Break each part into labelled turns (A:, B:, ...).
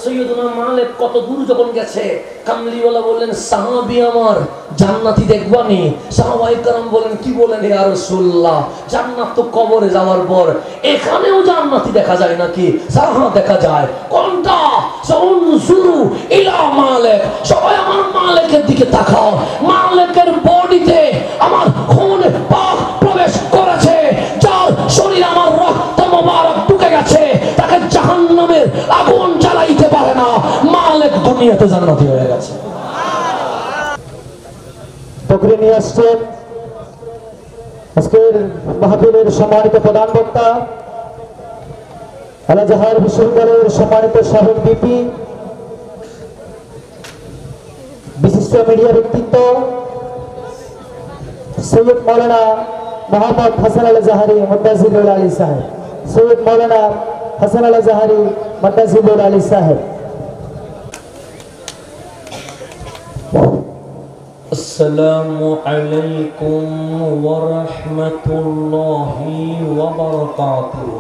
A: সৈয়দনা মালিক কত দূর যখন গেছে, কামলিওয়ালা বললেন সাহাবী আমার জান্নাতি দেখবানি? সাহাবায়ে কেরাম বলেন কি বলেন ইয়া রাসূলুল্লাহ, জান্নাত তো কবরে যাওয়ার পর, এখানেও জান্নাতি দেখা যায় নাকি? সাহা দেখা যায়। কোনটা? সাউনজুরু ইলা মালিক, সবাই আমার মালিকের দিকে তাকাও। মালিকের বডিতে আমার খুন পাক প্রবেশ করেছে, যার শরীর আমার রক্ত মোবারক ঢুকে গেছে, তাকে জাহান্নামের আগুন জ্বালাইতে পারে না। মালিক দুনিয়াতে জান্নাতি হয়ে গেছে।
B: তকরির নিয়ে আসছেন আজকের মাহফিলের সম্মানিত প্রধান বক্তা, আল আজহার বিশ্ববিদ্যালয়ের সম্মানিত সাবেক ভিপি, বিশিষ্ট মিডিয়া ব্যক্তিত্ব সৈয়দ মৌলানা মোহাম্মদ হাসান আল আজহারি মুত্তাজিলুল আলী সাহেব। সৈয়দ মৌলানা হাসান আল আজহারি মুত্তাজিলুল আলী সাহেব।
A: আসসালামু আলাইকুম ওয়া রাহমাতুল্লাহি ওয়া বারাকাতুহু।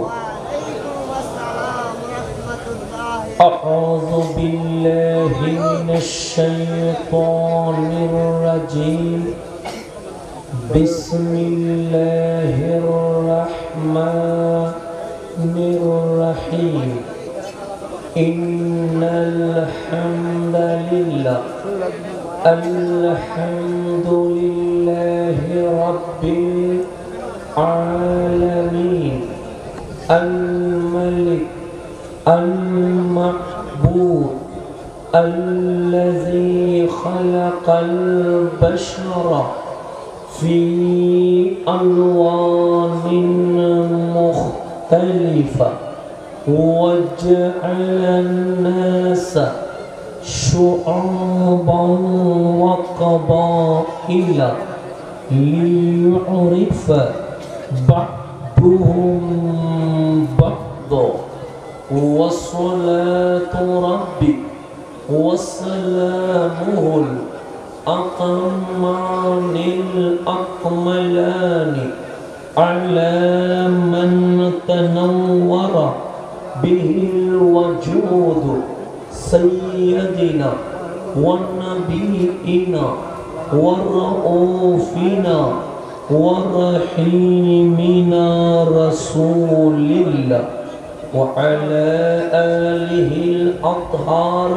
A: আউযু বিল্লাহি মিনাশ শাইতানির রাজীম। বিসমিল্লাহির রাহমানির রাহিম। ইন্নাল হামদালিল্লাহ আলহামদুলিল্লাহি রাব্বিল আলামিন আল মালিক আল মাহবুব الذي خلق البشر في ألوان مختلفة وجعل الناس شعوبا وقبائل ليعرف بعضهم بعضا وصلاة ربي وسلامه الأتمان الأكملان على من تنور به الوجود سيدنا ونبينا ورؤوفنا ورحيمنا رسول الله وعلى آله الأطهار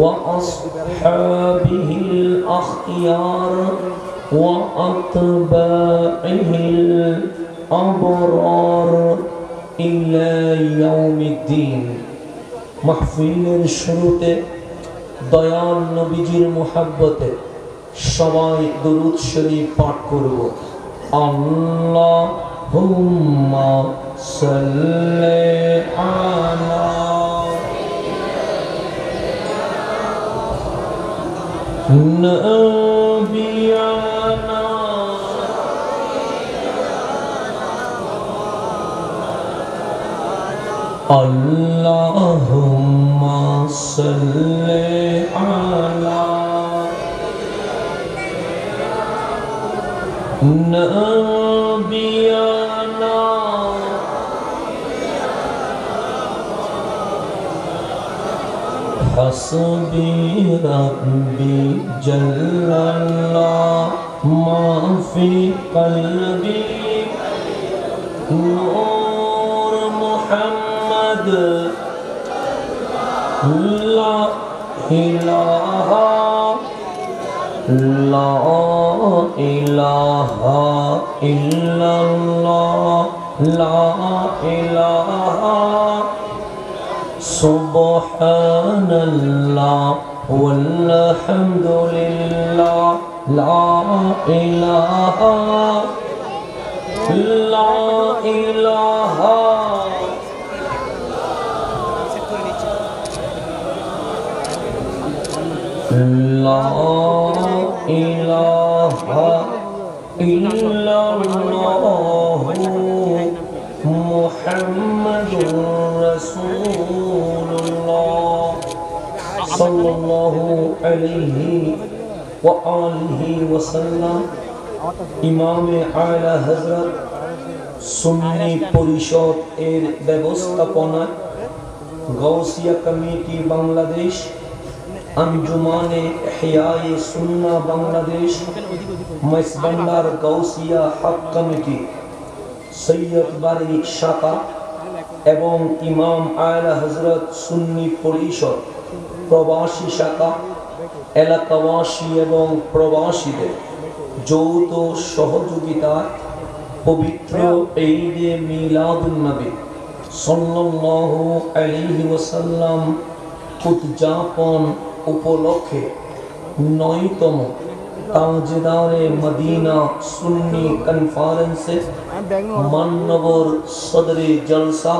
A: وأصحابه الأخيار وأتباعه الأبرار إلى يوم الدين। মাহফিলের শুরুতে দয়াল নবীজির মুহাব্বতে সবাই দুরূদ শরীফ পাঠ করব। আল্লাহুম্মা সাল্লি আলা নবিয়ানা Allahumma salli ala nabiyana hasbi rabbi jallallah ma fi qalbi nur Muhammad La ilaha La ilaha illallah La ilaha Subhanallah walhamdulillah La ilaha La ilaha La ilaha illallah Muhammadur Rasulullah sallallahu alayhi wa alihi wa sallam। ইমামে আলা হযরত সুন্নি পরিষদ এর ব্যবস্থাপনায় Gausiya committee Bangladesh, अंजुमाने इहयाए सुन्ना बांग्लादेश, मसबंदार गौसिया हक committee, Syed बारी शाखा एवं इमाम आला हजरत सुन्नी परिषद प्रवासी शाखा एलाकावासी एवं प्रवासीদের যৌথ সহযোগিতায় পবিত্র ঈদে মিলাদুন নবী সাল্লাল্লাহু আলাইহি ওয়াসাল্লাম উদযাপন উপলক্ষে 9তম তাজদারে মদিনা সুন্নি কনফারেন্সে মাননগর সদরে জলসা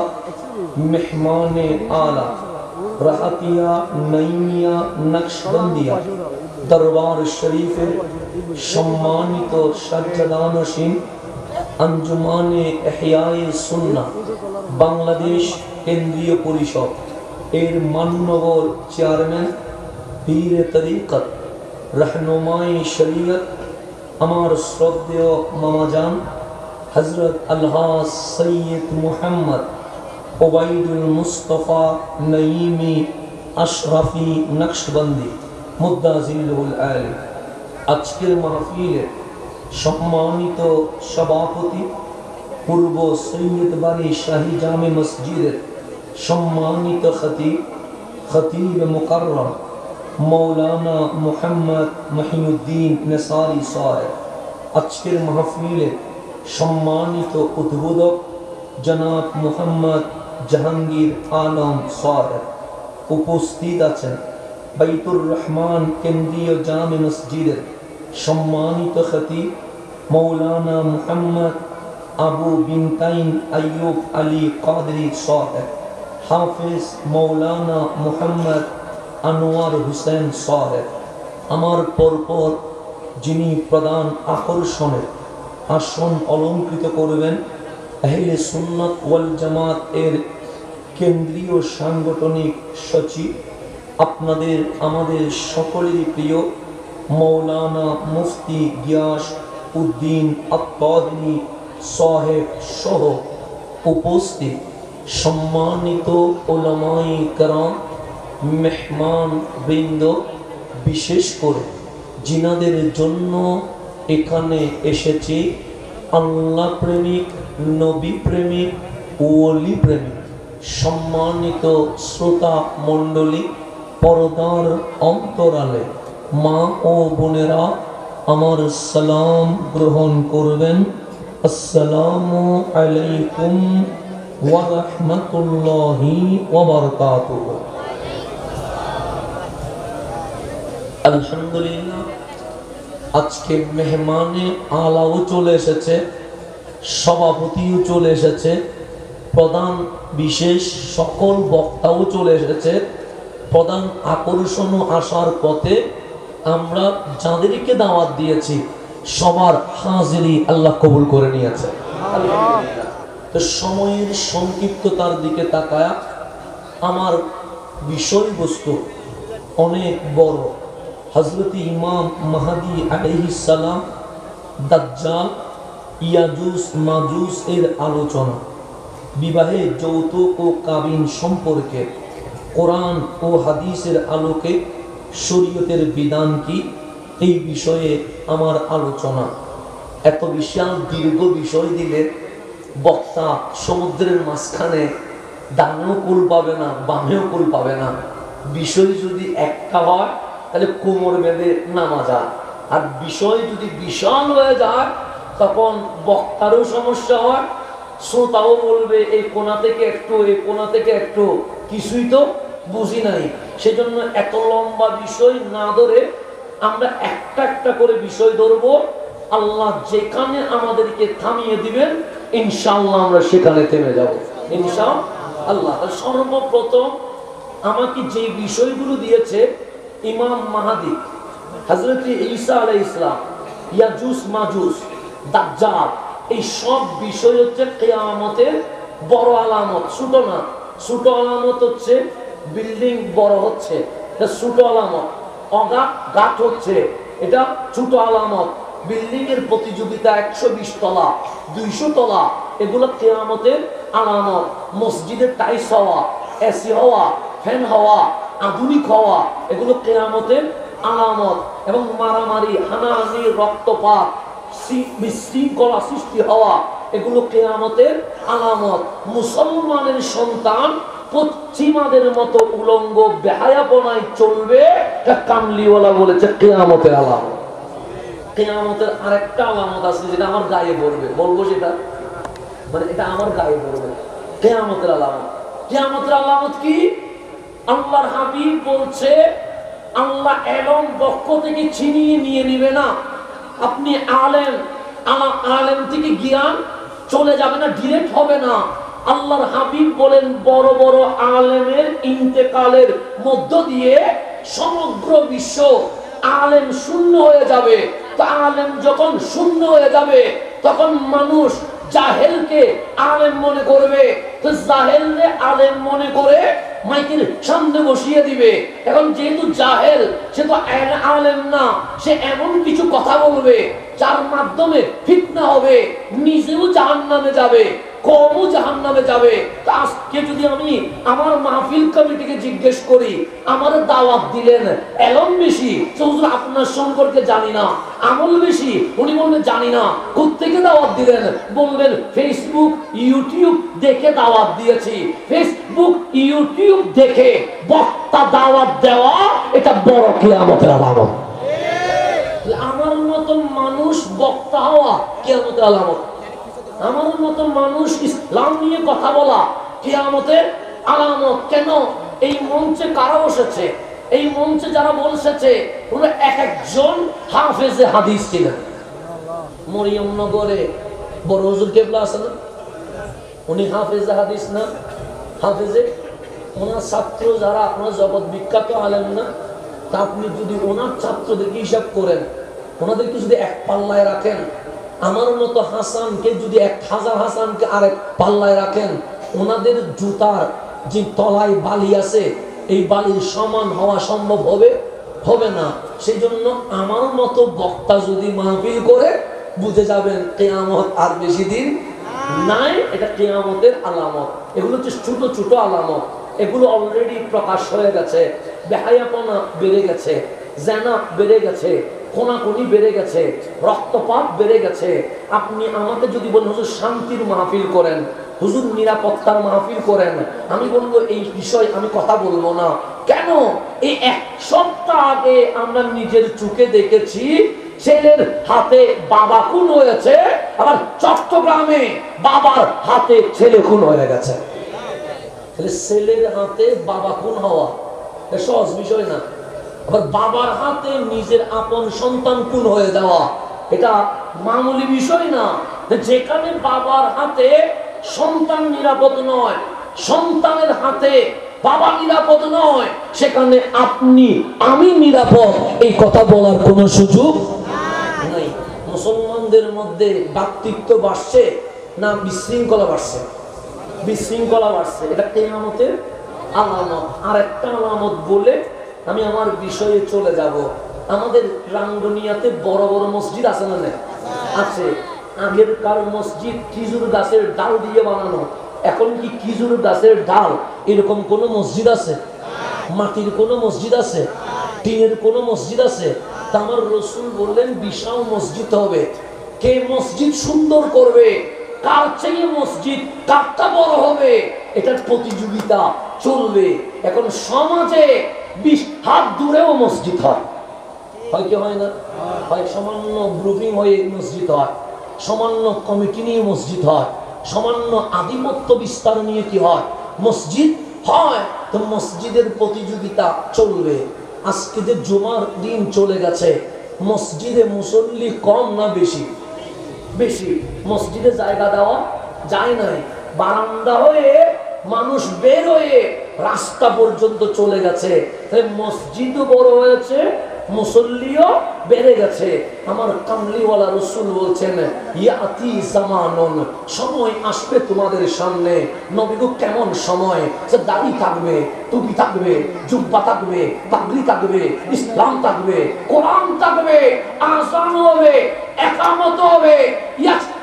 A: মেহমানে আলা রাহাতিয়া নাইমিয়া নকশবন্দিয়া দরবার শরীফের সম্মানিত সাজ্জাদানশীন अंजुमाने इहयाए सुन्ना बांग्लादेश केंद्रीय परिषद एर माननगर चेयरमैन पीर तरीकत रहनुमाई शरीयत अमार श्रद्धेय मामाजान हजरत अल्लाह सैयद मुहम्मद ओबैदुल मुस्तफ़ा नईमी अशरफी नक्शबंदी मुद्दाजिलुल आली आजकेर महफिले सम्मानित सभापति पूर्व सैयद बारी शाही जामे मस्जिद सम्मानित खतीब मुकर्रम मौलाना मुहम्मद महिउद्दीन नसारी साहेब आजकेर महफिले सम्मानित उद्बोधक जनाब मुहम्मद जहांगीर आलम साहेब उपस्थित आছেন बैतुर रहमान केंद्रीय जामे मस्जिद सम्मानित खतीब मौलाना मुहम्मद अबू बिनताइन अय्यूब अली कादरी साहेब हाफिज मौलाना मुहम्मद अनवार हुसैन साहेब अमर परपर जिनी प्रधान आकर्षणे आसन अलंकृत करबेन अहले सुन्नत वल जमात एर केंद्रीय सांगठनिक सचिव आपनादेर आमादेर सकलेर प्रिय मौलाना मुफ्ती गियास उद्दीन अत्तादनी साहेब सह उपस्थित सम्मानित उलमाए कराम मेहमान बृंद विशेष करे जिनादेर जन्य एखाने एसेछि आल्लाह प्रेमिक नबी प्रेमिक ओली प्रेमिक सम्मानित श्रोता मंडली परदार अंतराले मा ओ बोनेरा आमार सलाम ग्रहण करबेन अस्सलामु आलैकुम वा रहमतुल्लाहि वा बाराकातुहु। अल्हम्दुलिल्लाह आज के मेहमाने आलाओ चले एसेছে सभापतिও চলে এসেছে प्रधान विशेष सकल बक्ताও চলে এসেছে प्रधान আকর্ষণ आसार पथे আমরা যাদেরকে দাওয়াত দিয়েছি সবার হাজিরি আল্লাহ কবুল করে নিয়েছে আলহামদুলিল্লাহ। তো সময়ের সংক্ষিপ্ততার দিকে তাকায়া আমার বিষয়বস্তু অনেক বড় হযরত ইমাম মাহদী আলাইহিস সালাম দাজ্জাল ইয়াজুজ মাজুজ এর আলোচনা বিবাহে যৌতুক ও কাবিন সম্পর্কে কোরআন ও হাদিসের আলোকে শরীয়তের বিধান কি এই বিষয়ে আমার আলোচনা। এত বিশাল দীর্ঘ বিষয় দিলে বক্তা সমুদ্রের মাঝখানে ডানেও কুল পাবে না বামেও কুল পাবে না। বিষয় যদি একটা হয় তাহলে কোমর বেঁধে নামা যায়, আর বিষয় যদি বিশাল হয়ে যায় তখন বক্তারও সমস্যা হয়, শ্রোতাও বলবে এই কোণা থেকে একটু এই কোণা থেকে একটু কিছুই তো বুঝি নাই। সেজন্য এত লম্বা বিষয় না ধরে আমরা একটা একটা করে বিষয় ধরবো। আল্লাহ যেখানে আমাদেরকে থামিয়ে দিবেন ইনশাআল্লাহ আমরা সেখানে থেমে যাব ইনশাআল্লাহ। সর্বপ্রথম আমাকে যে বিষয়গুলো দিয়েছে ইমাম মাহদী, হযরত ঈসা আলাইহিস সালাম, ইয়াজুজ মাজুজ, দাজ্জাল, এই সব বিষয় হচ্ছে কিয়ামতের বড় আলামত। ছোট না, ছোট আলামত হচ্ছে বিল্ডিং বড় হচ্ছে, এটা ছোট আলামত। অগাধ গাত হচ্ছে, এটা ছোট আলামত। বিল্ডিং এর প্রতিযোগিতা 120 তলা 200 তলা, এগুলো কিয়ামতের আলামত। মসজিদের টাইলস হওয়া, এসি হওয়া, ফ্যান হওয়া, আধুনিক হওয়া, এগুলো কিয়ামতের আলামত। এবং মারামারি, হানাহানি, রক্তপাত, বিশৃঙ্খলা সৃষ্টি হওয়া, এগুলো কিয়ামতের আলামত। মুসলমানের সন্তান পশ্চিমাদের মতো উলঙ্গ বেহায়াপনায় চলবে, কামলিওয়ালা বলেছে কিয়ামতের আলামত। কিয়ামতের আরেকটা আলামত আছে, যেটা আমার গায়ে পড়বে, বলবো সেটা, মানে এটা আমার গায়ে পড়বে। কিয়ামতের আলামত, কিয়ামতের আলামত কি? আল্লাহর হাবিব বলছে, আল্লাহ এলম পক্ষ থেকে ছিনিয়ে নিয়ে নিবে না। আপনি আলেম, আলেম থেকে জ্ঞান চলে যাবে না, ডিরেক্ট হবে না। আল্লাহর হাবিব বলেন, বড় বড় আলেমের ইন্তেকালের মধ্য দিয়ে সমগ্র বিশ্ব আলেম শূন্য হয়ে যাবে। তো আলেম যখন শূন্য হয়ে যাবে, তখন মানুষ জাহেলকে আলেম মনে করবে। তো জাহেলকে আলেম মনে করে মাইকের সামনে বসিয়ে দিবে। এখন যেহেতু জাহেল, সে তো আলেম না, সে এমন কিছু কথা বলবে যার মাধ্যমে ফিতনা হবে, নিজেও জাহান্নামে যাবে, কমও জাহান্নামে যাবে। আজকে যদি আমি আমার মাহফিল কমিটিকে জিজ্ঞেস করি, আমার দাওয়াত দিলেন, এলম বেশি, হুজুর আপনার সম্পর্কে জানি না, আমল বেশি, উনি বলবেন জানি না, কোত্থেকে দাওয়াত দিলেন? বলবেন ফেসবুক ইউটিউব দেখে দাওয়াত দিয়েছি। ফেসবুক ইউটিউব দেখে বক্তা দাওয়াত দেওয়া, এটা বড় কিয়ামতের আলামত। আমার মতো মানুষ বক্তা হওয়া কিয়ামতের আলামত। আমার মতো মানুষ ইসলাম নিয়ে কথা বলা কিয়ামতের আলামত। কেন? এই মঞ্চে কারা বসেছে? এই মঞ্চে যারা বসেছে, ওরা এক একজন হাফেজে হাদিস ছিলেন। মরিয়মনগরে বড় হুজুর কেবলা আছে না, উনি হাফেজে হাদিস না? হাফেজে, ওনার ছাত্র যারা, আপনার জগৎ বিখ্যাত আলেম না? তা আপনি যদি ওনার ছাত্রদেরকে হিসাব করেন, ওনাদেরকে যদি এক পাল্লায় রাখেন, আমার মতো হাসানকে যদি 1000 হাসানকে আরেক পাল্লায় রাখেন, ওনাদের জুতার যে তলায় বালি আছে, এই বালির সমান হওয়া সম্ভব হবে? হবে না। সেই জন্য আমার মতো বক্তা যদি মাহফিল করে, বুঝে যাবেন কিয়ামত আর বেশি দিন নাই। এটা কিয়ামতের আলামত। এগুলো হচ্ছে ছোট ছোট আলামত, এগুলো অলরেডি প্রকাশ হয়ে গেছে। বেহায়াপনা বেড়ে গেছে, জানা বেড়ে গেছে, কোনাকুনি বেড়ে গেছে, রক্তপাত বেড়ে গেছে। আপনি আমাকে যদি বলেন হুজুর শান্তির মাহফিল করেন, হুজুর নিরাপত্তার মাহফিল করেন, আমি বলবো এই বিষয় আমি কথা বলবো না। কেন? এই 1 সপ্তাহ আগে আমরা নিজের চোখে দেখেছি ছেলের হাতে বাবা খুন হয়েছে, আবার চট্টগ্রামে বাবার হাতে ছেলে খুন হয়ে গেছে। ছেলের হাতে বাবা খুন হওয়া সহজ বিষয় না। আবার বাবার হাতে নিজের আপন সন্তান খুন হয়ে যাওয়া, এটা মামুলি বিষয় না। যেখানে বাবার হাতে সন্তান নিরাপদ নয়, সন্তানের হাতে বাবা নিরাপদ নয়, সেখানে আপনি আমি নিরাপদ এই কথা বলার কোনো সুযোগ নাই। মুসলমানদের মধ্যে ভ্রাতৃত্ব বাড়ছে না বিশৃঙ্খলা বাড়ছে? বিশৃঙ্খলা বাড়ছে। এটা কিয়ামতের আলামত। আর একটা আলামত বলে আমি আমার বিষয়ে চলে যাব। আমাদের রাঙ্গুনিয়াতে বড় বড় মসজিদ আছে না? আছে। আগেরকার মসজিদ খেজুর গাছের ডাল দিয়ে বানানো। এখন কি খেজুর গাছের ডাল এরকম কোন মসজিদ আছে? মাটির কোন মসজিদ আছে? টিনের কোন মসজিদ আছে? তা আমার রসুল বললেন বিশাল মসজিদ হবে। কে মসজিদ সুন্দর করবে, কার চেয়ে মসজিদ কারটা বড় হবে, এটার প্রতিযোগিতা চলবে। এখন সমাজে 20 হাত দূরেও মসজিদ হয়, হয় কি হয় না? হয়। সামান্য গ্রুপিং হয়ে মসজিদ হয়, সামান্য কমিটি নিয়ে মসজিদ হয়, সামান্য আধিপত্য বিস্তার নিয়ে কি হয়? মসজিদ হয়। তো মসজিদের প্রতিযোগিতা চলবে। আজকে যে জুমার দিন চলে গেছে, মসজিদে মুসল্লি কম না বেশি? বেশি। মসজিদে জায়গা দেওয়া যায় নাই, বারান্দা হয়ে মানুষ বের হয়ে রাস্তা পর্যন্ত চলে গেছে। মসজিদও বড় হয়েছে, মুসল্লিও বেড়ে গেছে। আমার কামলিওয়ালা রসুল বলছেন, ইয়াতি জামানুন, সময় আসবে তোমাদের সামনে। নবী গো কেমন সময়? যে দাড়ি থাকবে, টুপি থাকবে, জুব্বা থাকবে, পাগড়ি থাকবে, ইসলাম থাকবে, কোরআন থাকবে, আযান হবে, ইকামত হবে,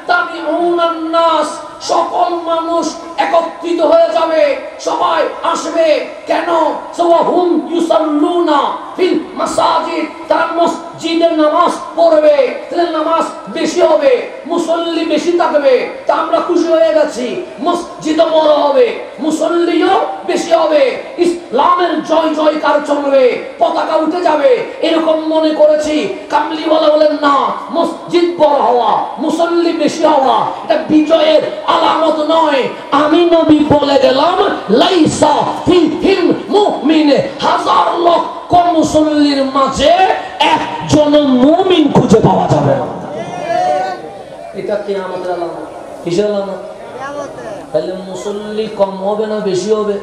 A: ইয়াজতামিউনান নাস, সকল মানুষ একত্রিত হয়ে যাবে, সবাই আসবে। কেন? সাওয়াহুম ইউসাল্লুনা ফিল মাসাজিদ, তারা মসজিদে নামাজ পড়বে, তাহলে নামাজ বেশি হবে, মুসল্লি বেশি থাকবে। তা আমরা খুশি হয়ে গেছি, মসজিদও বড় হবে, মুসল্লিও বেশি হবে, ইসলামের জয় জয়কার চলবে, পতাকা উঠে যাবে, এরকম মনে করেছি। কামলিওয়ালা বলেন না, মসজিদ বড় হওয়া, মুসল্লি বেশি হওয়া এটা বিজয়ের আলামত নয়। আমি নবী বলে গেলাম, লাইসা ফিহিম মুমিন, হাজার লক্ষ মুসল্লির মাঝে একজন মুমিন খুঁজে পাওয়া যাবে না। এটা কিয়ামতের আলামত। কিসের আলামত? তাহলে মুসল্লি কম হবে না বেশি হবে?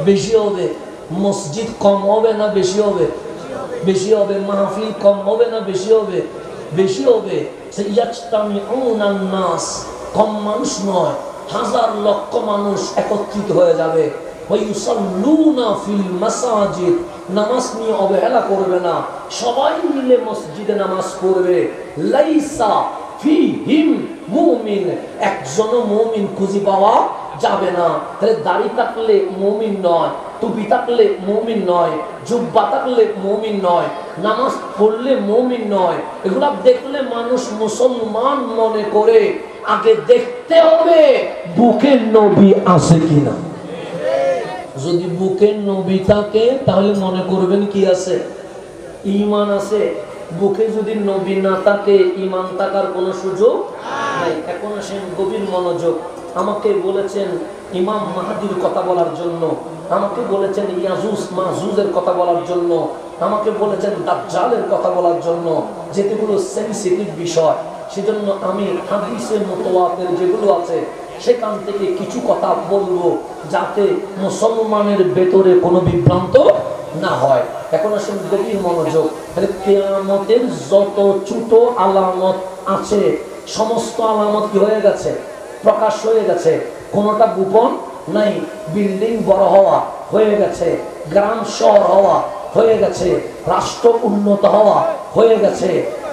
A: বেশি হবে। মসজিদ কম হবে না বেশি হবে? বেশি হবে। মাহফিল কম হবে না বেশি হবে? বেশি হবে। ইয়াজতামিউনান নাস, কম মানুষ নয়, হাজার লক্ষ মানুষ একত্রিত হয়ে যাবে। ওয়ায়ুসাল্লুনা ফিল মাসাজিদ, নামাজ নিয়ে অবহেলা করবে না, সবাই মিলে মসজিদে নামাজ পড়বে। লাইসা ফিহিম মুমিন, একজনও মুমিন খুঁজে পাওয়া যাবে না। তাহলে দাড়ি থাকলে মুমিন নয়, টুপি থাকলে মুমিন নয়, জুব্বা থাকলে মুমিন নয়, নামাজ পড়লে মুমিন নয়। এগুলা দেখলে মানুষ মুসলমান মনে করে। আগে দেখতে হবে বুকের নবী আছে কিনা। যদি বুকের নবী থাকে তাহলে মনে করবেন কি আছে? ঈমান আছে। বুকে যদি নবী না থাকে, ঈমান থাকার কোনো সুযোগ নাই। এখন আসেন গভীর মনোযোগ। আমাকে বলেছেন ইমাম মাহদির কথা বলার জন্য, আমাকে বলেছেন ইয়াজুজ মাজুজের কথা বলার জন্য, আমাকে বলেছেন দাজ্জালের কথা বলার জন্য, যেগুলো সেনসিটিভ বিষয়। সেজন্য আমি হাদিসে মুতাওয়াতির যেগুলো আছে সেখান থেকে কিছু কথা বলবো, যাতে মুসলমানের ভেতরে কোনো বিভ্রান্ত না হয়। এখন আসেন গভীর মনোযোগ। তাহলে কিয়ামতের যত ছোট আলামত আছে, সমস্ত আলামত কি হয়ে গেছে? প্রকাশ হয়ে গেছে, কোনোটা গোপন নাই। বিল্ডিং বড় হওয়া হয়ে গেছে, গ্রাম শহর হওয়া হয়ে গেছে, রাষ্ট্র উন্নত হওয়া হয়ে গেছে,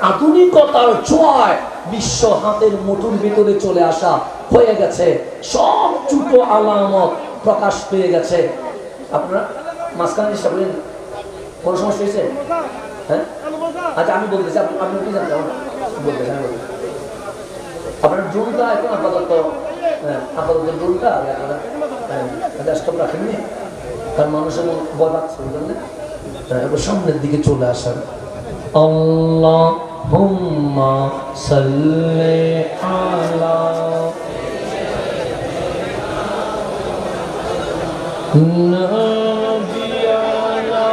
A: আধুনিকতার ছোঁয়ায় বিশ্ব হাতের মুঠোর ভিতরে চলে আসা হয়ে গেছে। সব ছোট আলামত প্রকাশ পেয়ে গেছে। আপনারা মাঝখানে চেষ্টা করেন, কোনো সমস্যা হয়েছে? হ্যাঁ, আচ্ছা আমি বলতেছি, আপনি কি জানতে বলতেছেন? আপনার ড্রোনটা এখন আপাতত ড্রোনটা ডেস্কটপ রাখেননি, কারণ মানুষের ভয় পাচ্ছে, বুঝলেন না? সামনের দিকে চলে আসেন। আল্লাহুম্মা সাল্লি আলা নাবিয়ানা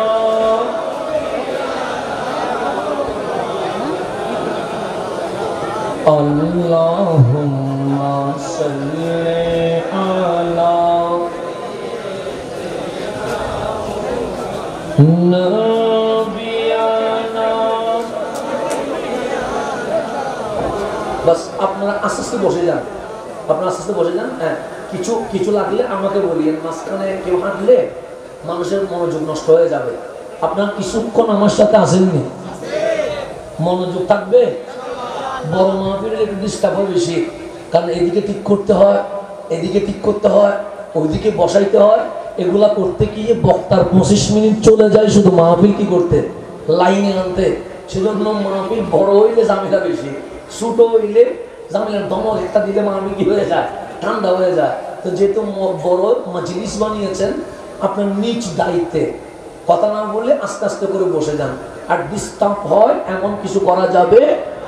A: আল্লাহুম্মা সাল্লি আলা নাবিয়ানা। বাস আপনারা আস্তে আস্তে বসে যান, আপনারা আস্তে আস্তে বসে যান। হ্যাঁ, কিছু লাগলে আমাকে বলিয়েন। মাঝখানে কেউ হাঁটলে মানুষের মনোযোগ নষ্ট হয়ে যাবে। আপনার কিছুক্ষণ আমার সাথে আসেননি, মনোযোগ থাকবে। বড় মাহফিলের একটু ডিস্টার্ব হয় বেশি, কারণ এদিকে ঠিক করতে হয়, এদিকে ঠিক করতে হয়, ওইদিকে বসাইতে হয়। এগুলা করতে গিয়ে বক্তার 25 মিনিট চলে যায় শুধু মাহফিল কি করতে, লাইনে আনতে। সেজন্য মাহফিল বড় হইলে ঝামেলা বেশি, ছোট হইলে ঝামেলা ধমক একটা দিলে মাহফিল কি হয়ে যায়, ঠান্ডা হয়ে যায়। তো যেহেতু বড় মজলিস বানিয়েছেন, আপনার নিজ দায়িত্বে কথা না বলে আস্তে আস্তে করে বসে যান। আর ডিস্টার্ব হয় এমন কিছু করা যাবে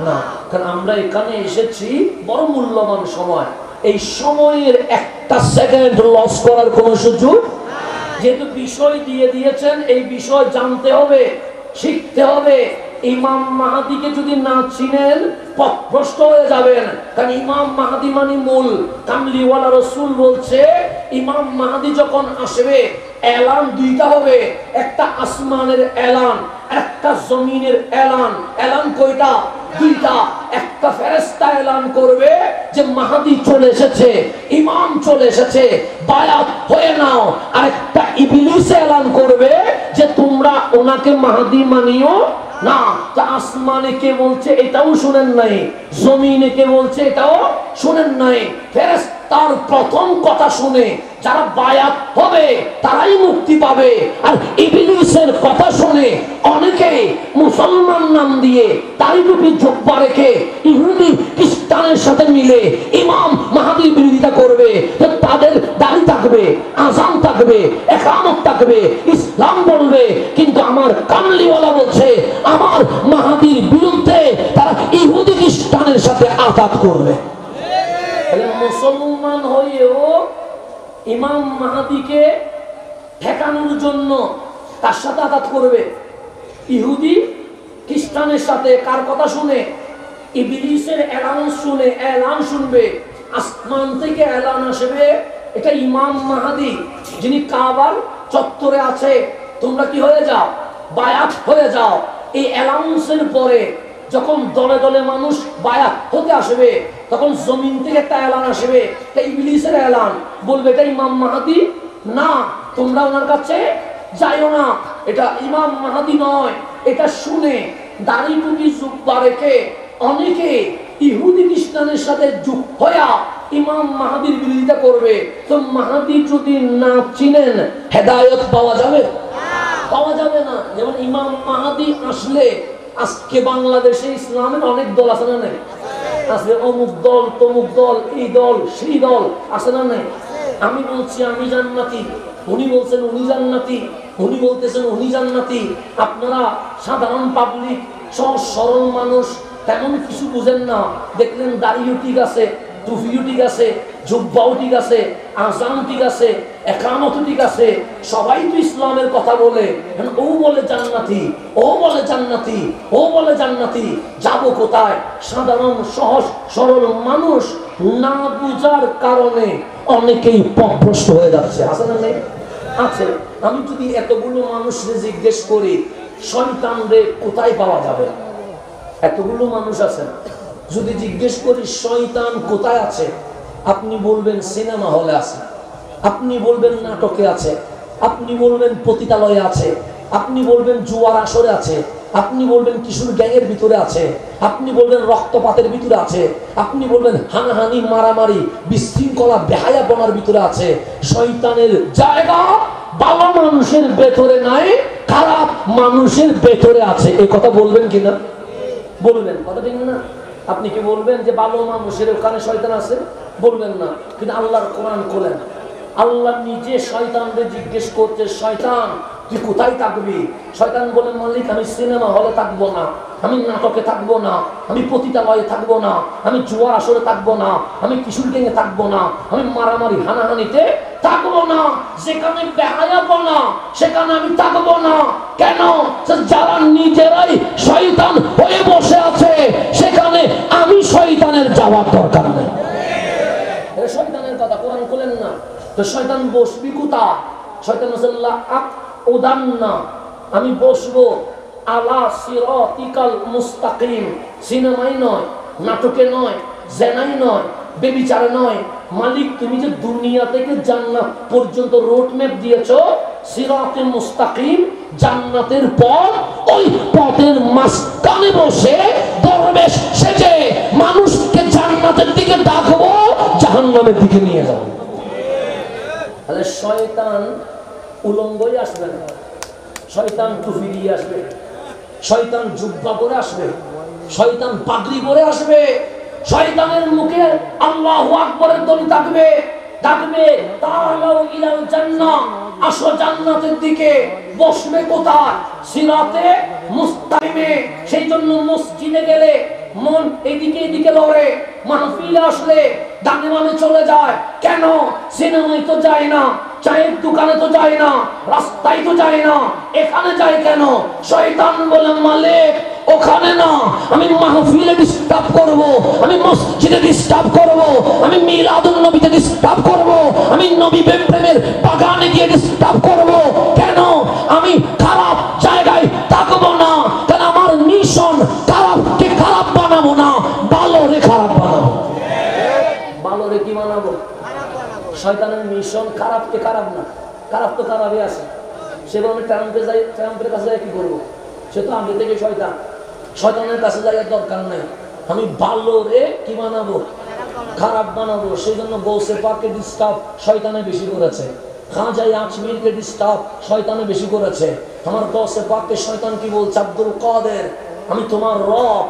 A: না, কারণ আমরা এখানে এসেছি বড় মূল্যবান সময়। এই সময়ের একটা সেকেন্ড লস করার কোনো সুযোগ। যেহেতু বিষয় দিয়ে দিয়েছেন, এই বিষয় জানতে হবে, শিখতে হবে। ইমাম মাহাদিকে যদি না চিনেন পথভ্রষ্ট হয়ে যাবেন, কারণ ইমাম মাহাদি মানে মূল। কামলিওয়ালা রসুল বলছে ইমাম মাহাদি যখন আসবে এলান দুইটা হবে, একটা আসমানের এলান, একটা জমিনের এলান। এলান কয়টা? দুইটা। একটা ফেরেশতা এলান করবে যে মাহাদি চলে এসেছে, ইমাম চলে এসেছে, বায়াত হয়ে নাও। আর একটা ইবলিস এলান করবে যে তোমরা ওনাকে মাহাদি মানিও না, তা আসমানে কে বলছে এটাও শুনেন নাই, জমিনে কে বলছে এটাও শুনেন নাই। ফেরেশতার প্রথম কথা শুনে যারা বায়াত হবে তারাই মুক্তি পাবে। আর ইবলিসের কথা শুনে অনেকে মুসলমান নাম দিয়ে দাড়ি টুপি জুব্বা রেখে ইহুদি খ্রিস্টানের সাথে মিলে ইমাম মাহদীর বিরোধিতা করবে। তো তাদের দাড়ি থাকবে, আযান থাকবে, ইকামত থাকবে, ইসলাম বলবে, কিন্তু আমার কামলিওয়ালা বলছে আমার মাহদীর বিরুদ্ধে তারা ইহুদি খ্রিস্টানের সাথে আঘাত করবে। মুসলমান হয়েও ইমাম মাহদীকে ঠেকানোর জন্য তার সাথে আঘাত করবে। ইহুদি খ্রিস্টানের সাথে কার কথা শুনে? ইবলিসের অ্যালাউন্স শুনে, এলান শুনবে, আসমান থেকে এলান আসবে, এটা ইমাম মাহদী যিনি কাবার চত্বরে আছে, তোমরা কি হয়ে যাও? বায়াত হয়ে যাও। এই অ্যালাউন্সের পরে যখন দলে দলে মানুষ বায়াত হতে আসবে, তখন জমিন থেকে একটা এলান আসবে, এটা ইবলিসের এলান, বলবে এটা ইমাম মাহদী না, তোমরা ওনার কাছে যাইও না, এটা ইমাম মাহদী নয়। এটা শুনে দাড়ি টুপি জুব্বা রেখে অনেকে ইহুদি খ্রিস্টানের সাথে যুক্ত হয়ে ইমাম মাহদীর বিরোধিতা করবে। তো মাহদী যদি না চিনেন হেদায়েত পাওয়া যাবে? পাওয়া যাবে না। যেমন ইমাম মাহদী আসলে আজকে বাংলাদেশে ইসলামের অনেক দল আছে না নাই? আছে, অমুক দল, তমুক দল, এই দল, সেই দল আছে না নাই? আমি বলছি আমি জান্নাতি, উনি বলছেন উনি জান্নাতি, উনি বলতেছেন উনি জান্নাতি। আপনারা সাধারণ পাবলিক, সহজ সরল মানুষ, তেমন কিছু বুঝেন না। দেখলেন দাড়িও ঠিক আছে, টুপিও ঠিক আছে, জুব্বাও ঠিক আছে, আযান ঠিক আছে, ইকামত ঠিক আছে, সবাই তো ইসলামের কথা বলে। ও বলে জান্নাতি, ও বলে জান্নাতি, ও বলে জান্নাতি, যাব কোথায়? সাধারণ সহজ সরল মানুষ না বুঝার কারণে অনেকেই পথভ্রষ্ট হয়ে যাচ্ছে। আছে না নেই? আছে। আমি যদি এতগুলো মানুষকে জিজ্ঞেস করি শয়তানরে কোথায় পাওয়া যাবে, এতগুলো মানুষ আছেন, যদি জিজ্ঞেস করি শয়তান কোথায় আছে, আপনি বলবেন সিনেমা হলে আছে, আপনি বলবেন নাটকে আছে, আপনি বলবেন পতিতালয়ে আছে, আপনি বলবেন জুয়ার আসরে আছে, আপনি বলবেন কিশোর গ্যাংয়ের ভিতরে আছে, আপনি বলবেন রক্তপাতের ভিতরে আছে, আপনি বলবেন হানাহানি মারামারি বিশৃঙ্খলা বেহায়াপনার ভিতরে আছে। শয়তানের জায়গা ভালো মানুষের ভেতরে নাই, খারাপ মানুষের ভেতরে আছে। এই কথা বলবেন কিনা? বলবেন। কথা ঠিক না? আপনি কি বলবেন যে ভালো মানুষের ওখানে শয়তান আছে? বলবেন না। কিন্তু আল্লাহর কোরআন খোলেন, আল্লাহ নিজে শয়তানদের জিজ্ঞেস করতে, শয়তান তুই কোথায় থাকবি? শয়তান বলেন, মালিক আমি সিনেমা হলে থাকবো না, আমি নাটকে থাকবো না, আমি পতিতালয়ে থাকবো না, আমি জুয়ার আসরে থাকবো না, আমি কিশোর গ্যাংয়ে থাকবো না, আমি মারামারি হানাহানিতে থাকবো না, যেখানে বেহায়াপনা সেখানে আমি থাকবো না। কেন? যারা নিজেরাই শয়তান হয়ে বসে আছে সেখানে আমি শয়তানের যাওয়ার দরকার নেই। শয়তানের কথা কোরআন খোলেন না। তো শয়তান বসবি কোথায়? শয়তান উদান্না, আমি বসবো আলা সিরাতিকাল মুস্তাকিম। সিনেমাই নয়, নাটকে নয়, জেনাই নয়, বেবিচারে নয়। মালিক তুমি যে দুনিয়া থেকে জান্নাত পর্যন্ত রোড ম্যাপ দিয়েছো, সিরাতে মুস্তাকিম, জান্নাতের পথ, ওই পথের মাঝখানে বসে দরবেশ সেজে মানুষকে জান্নাতের দিকে ডাকবো, জাহান্নামের দিকে নিয়ে যাবো। তাহলে শয়তান উলঙ্গই আসবে না, শয়তান টুপি দিয়ে আসবে, শয়তান জুব্বা পরে আসবে, শয়তান পাগড়ি পরে আসবে, শয়তানের মুখে আল্লাহু আকবরের ধ্বনি থাকবে, ডাকবে তাআলাউ ইলাল জান্নাহ, আসো জান্নাতের দিকে। বসবে কোথায়? সিরাতে মুস্তাকিমে। সেই জন্য মসজিদে গেলে মন এদিকে এদিকে লড়ে, মাহফিলে আসলে ডানে বামে চলে যায়। কেন? সিনেমায় তো যায় না, চায়ের দোকানে তো যায় না, রাস্তায় তো যায় না, এখানে যায় কেন? শয়তান বলে, মালিক ওখানে না, আমি মাহফিলে ডিস্টার্ব করব, আমি মসজিদে ডিস্টার্ব করব, আমি মিলাদুন নবীতে ডিস্টার্ব করব, আমি নবী প্রেমের বাগানে গিয়ে ডিস্টার্ব করব। কেন? আমি খারাপ জায়গায় থাকবো না, কারণ আমার মিশন খারাপকে খারাপ বানাবো না, ভালোরে খারাপ বানাবো। ভালোরে কি বানাবো? শয়তানের মিশন খারাপকে খারাপ না, খারাপ তো খারাপই আছে। সেভাবে ট্রাম্পের কাছে কি করবো? সে তো আগে থেকে শয়তান, শয়তানের কাছে যাওয়ার দরকার নাই। আমি ভালো রে কি বানাবো, খারাপ বানাবো। সেই জন্য গৌসে পাককে ডিস্টার্ব শয়তানে বেশি করেছে, খাজা আজমিরকে ডিস্টার্ব শয়তানে বেশি করেছে। আমার গৌসে পাককে শয়তান কি বলছে, আব্দুল কাদের আমি তোমার রব,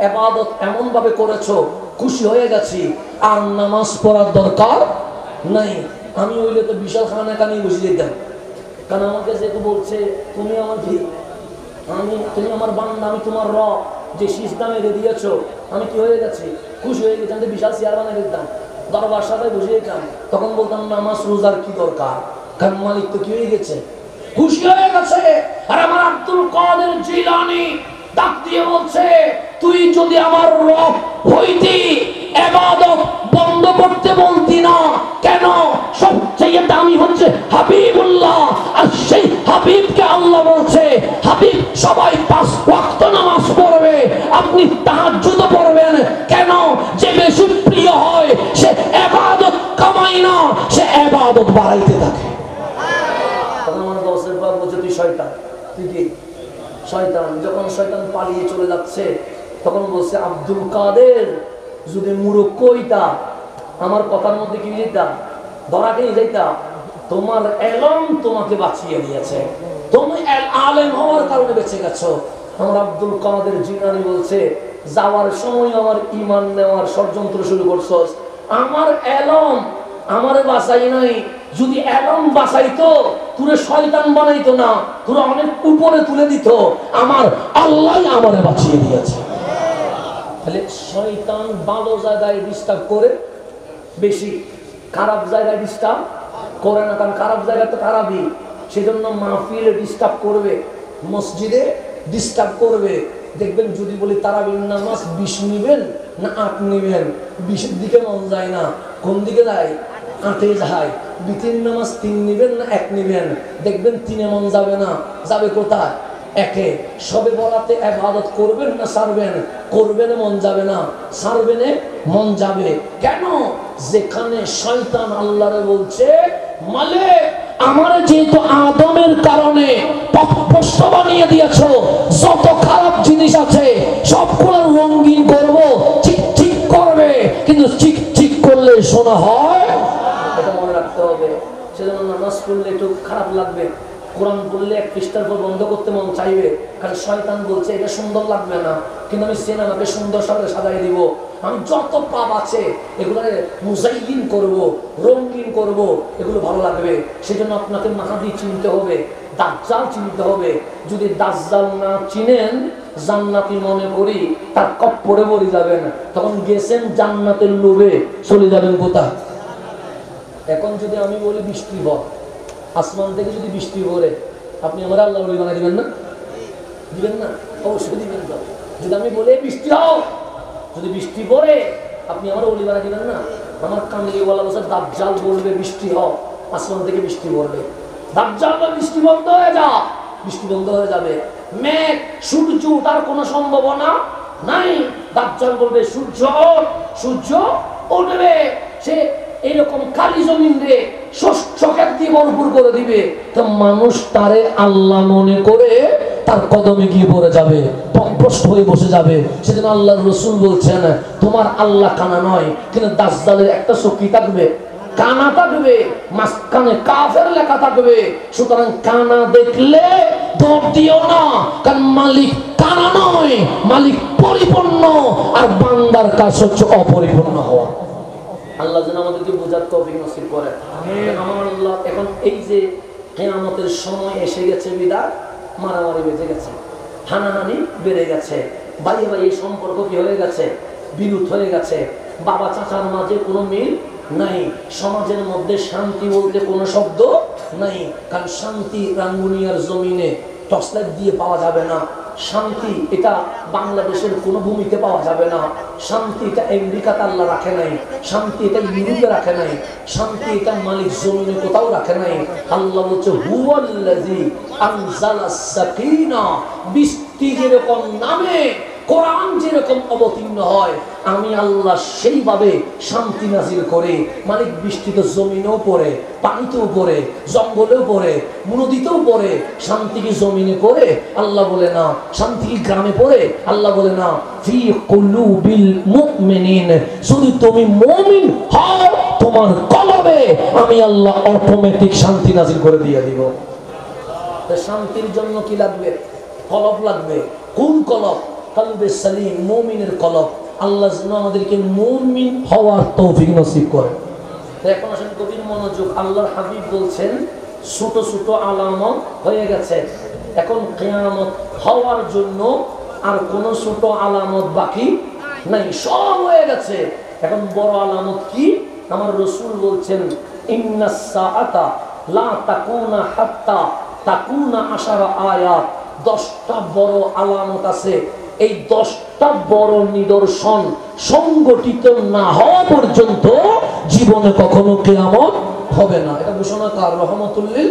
A: ইবাদত এমন ভাবে করেছো খুশি হয়ে গেছি, আর নামাজ পড়ার দরকার নাই। আমি হইলে তো বিশাল খানা কানি বসে যেতাম, কারণ আমাকে যেহেতু বলছে তুমি আমার কি, তুমি আমার বান্দা, আমি তোমার রব, যে সিজদা মেরে দিয়েছো, আমি কি হয়ে গেছি, খুশি হয়ে গেছি। আমি বিশাল চেয়ার বানিয়ে দিতাম, দরবার সাথে বসে যেতাম। তখন বলতাম নামাজ রোজার কি দরকার, কারণ মালিক তো কি হয়ে গেছে, খুশি হয়ে গেছে। আর আমার আব্দুল কাদের জিলানী ডাক দিয়ে বলছে, তুই যদি আমার রব হইতি ইবাদত বন্ধ করতে বলতি না কেন? সবচেয়ে দামি হচ্ছে হাবিবুল্লাহ, আর সেই হাবিবকে আল্লাহ বলছে হাবিব সবাই 5 ওয়াক্ত নামাজ পড়বে, আপনি তাহাজ্জুদ পড়বেন কেন? যে বেশি প্রিয় হয় সে ইবাদত কামাই না, সে ইবাদত বাড়াইতে থাকে। আমার দশের বাপ বলছে তুই শয়তান, তুই কি শয়তান। যখন শয়তান পালিয়ে চলে যাচ্ছে তখন বলছে আব্দুল কাদের যদি মূর্খ হইতা, আমার কথার মধ্যে কি যেতাম, ধরা খেয়ে যাইতা। তোমার এলম তোমাকে বাঁচিয়ে দিয়েছে, তুমি আলেম হওয়ার কারণে বেঁচে গেছো। আমার আব্দুল কাদের জিলানী বলছে যাওয়ার সময় আমার ঈমান নেওয়ার ষড়যন্ত্র শুরু করছস, আমার এলম আমারে বাঁচাই নাই, যদি এলম বাঁচাইতো তুরে শয়তান বানাইতো না, তুরে অনেক উপরে তুলে দিত, আমার আল্লাহ আমারে বাঁচিয়ে দিয়েছে। তাহলে শয়তান ভালো জায়গায় ডিস্টার্ব করে বেশি, খারাপ জায়গায় ডিস্টার্ব করে না, কারণ খারাপ জায়গা তো খারাপই। সেজন্য মাহফিলে ডিস্টার্ব করবে, মসজিদে ডিস্টার্ব করবে। দেখবেন যদি বলি তারাবির নামাজ 20 নিবেন না 8 নিবেন, 20-এর দিকে মন যায় না, কোন দিকে যায়, 8-এ যায়। বিতির নামাজ 3 নিবেন না 1 নিবেন, দেখবেন 3-এ মন যাবে না, যাবে কোথায়, 1-এ। সবে বলাতে ইবাদত করবেন না ছাড়বেন, করবেন মন যাবে না, ছাড়বেন মন যাবে। কেন? যেখানে শয়তান আল্লাহরে বলছে মালিক আমার যেহেতু আদমের কারণে পথভ্রষ্ট বানিয়ে দিয়েছো, যত খারাপ জিনিস আছে সবগুলো রঙিন করব, ঠিক ঠিক করবে, কিন্তু ঠিক ঠিক করলে শোনা হয়, এটা মনে রাখতে হবে। সেজন্য নামাজ পড়লে একটু খারাপ লাগবে, কোরআন পড়লে 1 পৃষ্ঠার পর বন্ধ করতে মন চাইবে, কারণ শয়তান বলছে এটা সুন্দর লাগবে না, কিন্তু আমি সিনেমাকে সুন্দর সাথে সাজাই দিব, আমি যত পাপ আছে এগুলো মুজাইয়িন করব, রঙিন করব, এগুলো ভালো লাগবে। সেজন্য আপনাকে মাহাদি চিনতে হবে, দাজ্জাল চিনতে হবে। যদি দাজ্জাল না চিনেন, জান্নাতি মনে করি তার কপ্পরে পড়ে যাবেন, তখন গেছেন জান্নাতের লোভে, চলে যাবেন কোথা। এখন যদি আমি বলি বৃষ্টি ভর, আসমান থেকে যদি বৃষ্টি পড়ে, আপনি আমার আল্লাহ বলি বানাই দিবেন না, দিবেন না? অবশ্যই দিবেন। তো যদি আমি বলি বৃষ্টি হও, যদি বৃষ্টি পড়ে আপনি আমার ওলি বানাই দিবেন না? আমার কামলিওয়ালা বলছে দাজ্জাল বলবে বৃষ্টি হও, আসমান থেকে বৃষ্টি পড়বে, দাজ্জাল বলবে বৃষ্টি বন্ধ হয়ে যা, বৃষ্টি বন্ধ হয়ে যাবে। মেঘ সূর্য ওঠার কোনো সম্ভাবনা নাই, দাজ্জাল বলবে সূর্য ওঠ, সূর্য উঠবে। সে এইরকম খালি জমিন রে শস্য ক্ষেত দিয়ে ভরপুর করে দিবে, তো মানুষ তারে আল্লাহ মনে করে তার কদমে গিয়ে পড়ে যাবে, পথভ্রষ্ট হয়ে বসে যাবে। সেজন্য আল্লাহর রাসূল বলছেন তোমার আল্লাহ কানা নয়, কিন্তু দাজ্জালের একটা চকি থাকবে, কানা থাকবে, মাঝখানে কাফের লেখা থাকবে। সুতরাং কানা দেখলে দৌড় দিও না, কারণ মালিক কানা নয়, মালিক পরিপূর্ণ, আর বান্দার কাজ হচ্ছে অপরিপূর্ণ হওয়া। আল্লাহ যেন আমাদেরকে বোঝার তৌফিক নসিব করে। আমার আল্লাহ এখন এই যে কিয়ামতের সময় এসে গেছে, বিদায় মারামারি বেজে গেছে, হানাহানি বেড়ে গেছে, ভাইয়ে ভাইয়ে সম্পর্ক কি হয়ে গেছে, বিরোধ হয়ে গেছে, বাবা চাচার মাঝে কোনো মিল নাই, সমাজের মধ্যে শান্তি বলতে কোনো শব্দ নাই। কারণ শান্তি রাঙ্গুনিয়ার জমিনে টর্চলাইট দিয়ে পাওয়া যাবে না, শান্তি এটা বাংলাদেশের কোনো ভূমিতে পাওয়া যাবে না, শান্তি এটা আমেরিকাতে আল্লাহ রাখে নাই, শান্তি এটা ইউরোপে রাখে নাই, শান্তি এটা মালিক জমিনে কোথাও রাখে নাই। আল্লাহ বলছে হুয়াল্লাযী আনজালাস সাকিনা, বৃষ্টি যেরকম নামে কোরআন যেরকম অবতীর্ণ হয় আমি আল্লাহ সেইভাবে শান্তি নাজিল করে, মালিক বৃষ্টি তো জমিনেও পড়ে, পানিতেও পড়ে, জঙ্গলেও পড়ে, নদীতেও পড়ে, শান্তি কি জমিনে পড়ে? আল্লাহ বলে না। শান্তি কি গ্রামে পড়ে? আল্লাহ বলে না। ফি কুলুবিল মুমিনিন, যদি তুমি মুমিন হও তোমার কলবে আমি আল্লাহ অটোমেটিক শান্তি নাজিল করে দিয়ে দিব। শান্তির জন্য কি লাগবে? কলব লাগবে। কোন কলব? কলবে সালিম, মুমিনের কলব। আল্লাহ যেন আমাদেরকে মুমিন হওয়ার তৌফিক নসিব করে। এখন আসেন কবির মনোযোগ। আল্লাহর হাবিব বলছেন ছোট ছোট আলামত হয়ে গেছে, এখন কিয়ামত হওয়ার জন্য আর কোন ছোট আলামত বাকি নাই, সব হয়ে গেছে। এখন বড় আলামত কি? আমার রাসূল বলছেন ইন্নাস সাআতা লা তাকুনা হাত্তা তাকুনা আশারা আয়াত। 10টা বড় আলামত আছে, এই 10টা বড় নিদর্শন সংগঠিত না হওয়া পর্যন্ত জীবনে কখনো কিয়ামত হবে না। এটা ঘোষণা কার? রহমতুল্লিল।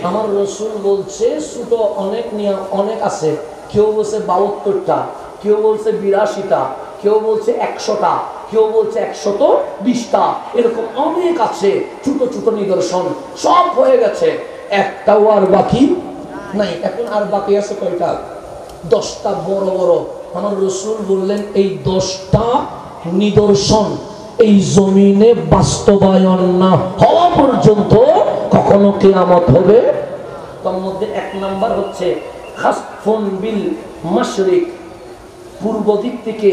A: আমার রাসূল বলছে ছোট অনেক নিয়ম অনেক আছে, কেউ বলছে 72টা, কেউ বলছে 82টা, কেউ বলছে 100টা, কেউ বলছে 120টা, এরকম অনেক আছে ছোট ছোট নিদর্শন। সব হয়ে গেছে, একটাও আর বাকি নাই। এখন আর বাকি আছে কয়টা? 10টা বড় বড়। আমার রাসূল বললেন এই 10টা নিদর্শন এই জমিনে বাস্তবায়ন না হওয়া পর্যন্ত কখনো কিয়ামত হবে। তার মধ্যে 1 নাম্বার হচ্ছে খাসফুন বিল মাশরিক, পূর্ব দিক থেকে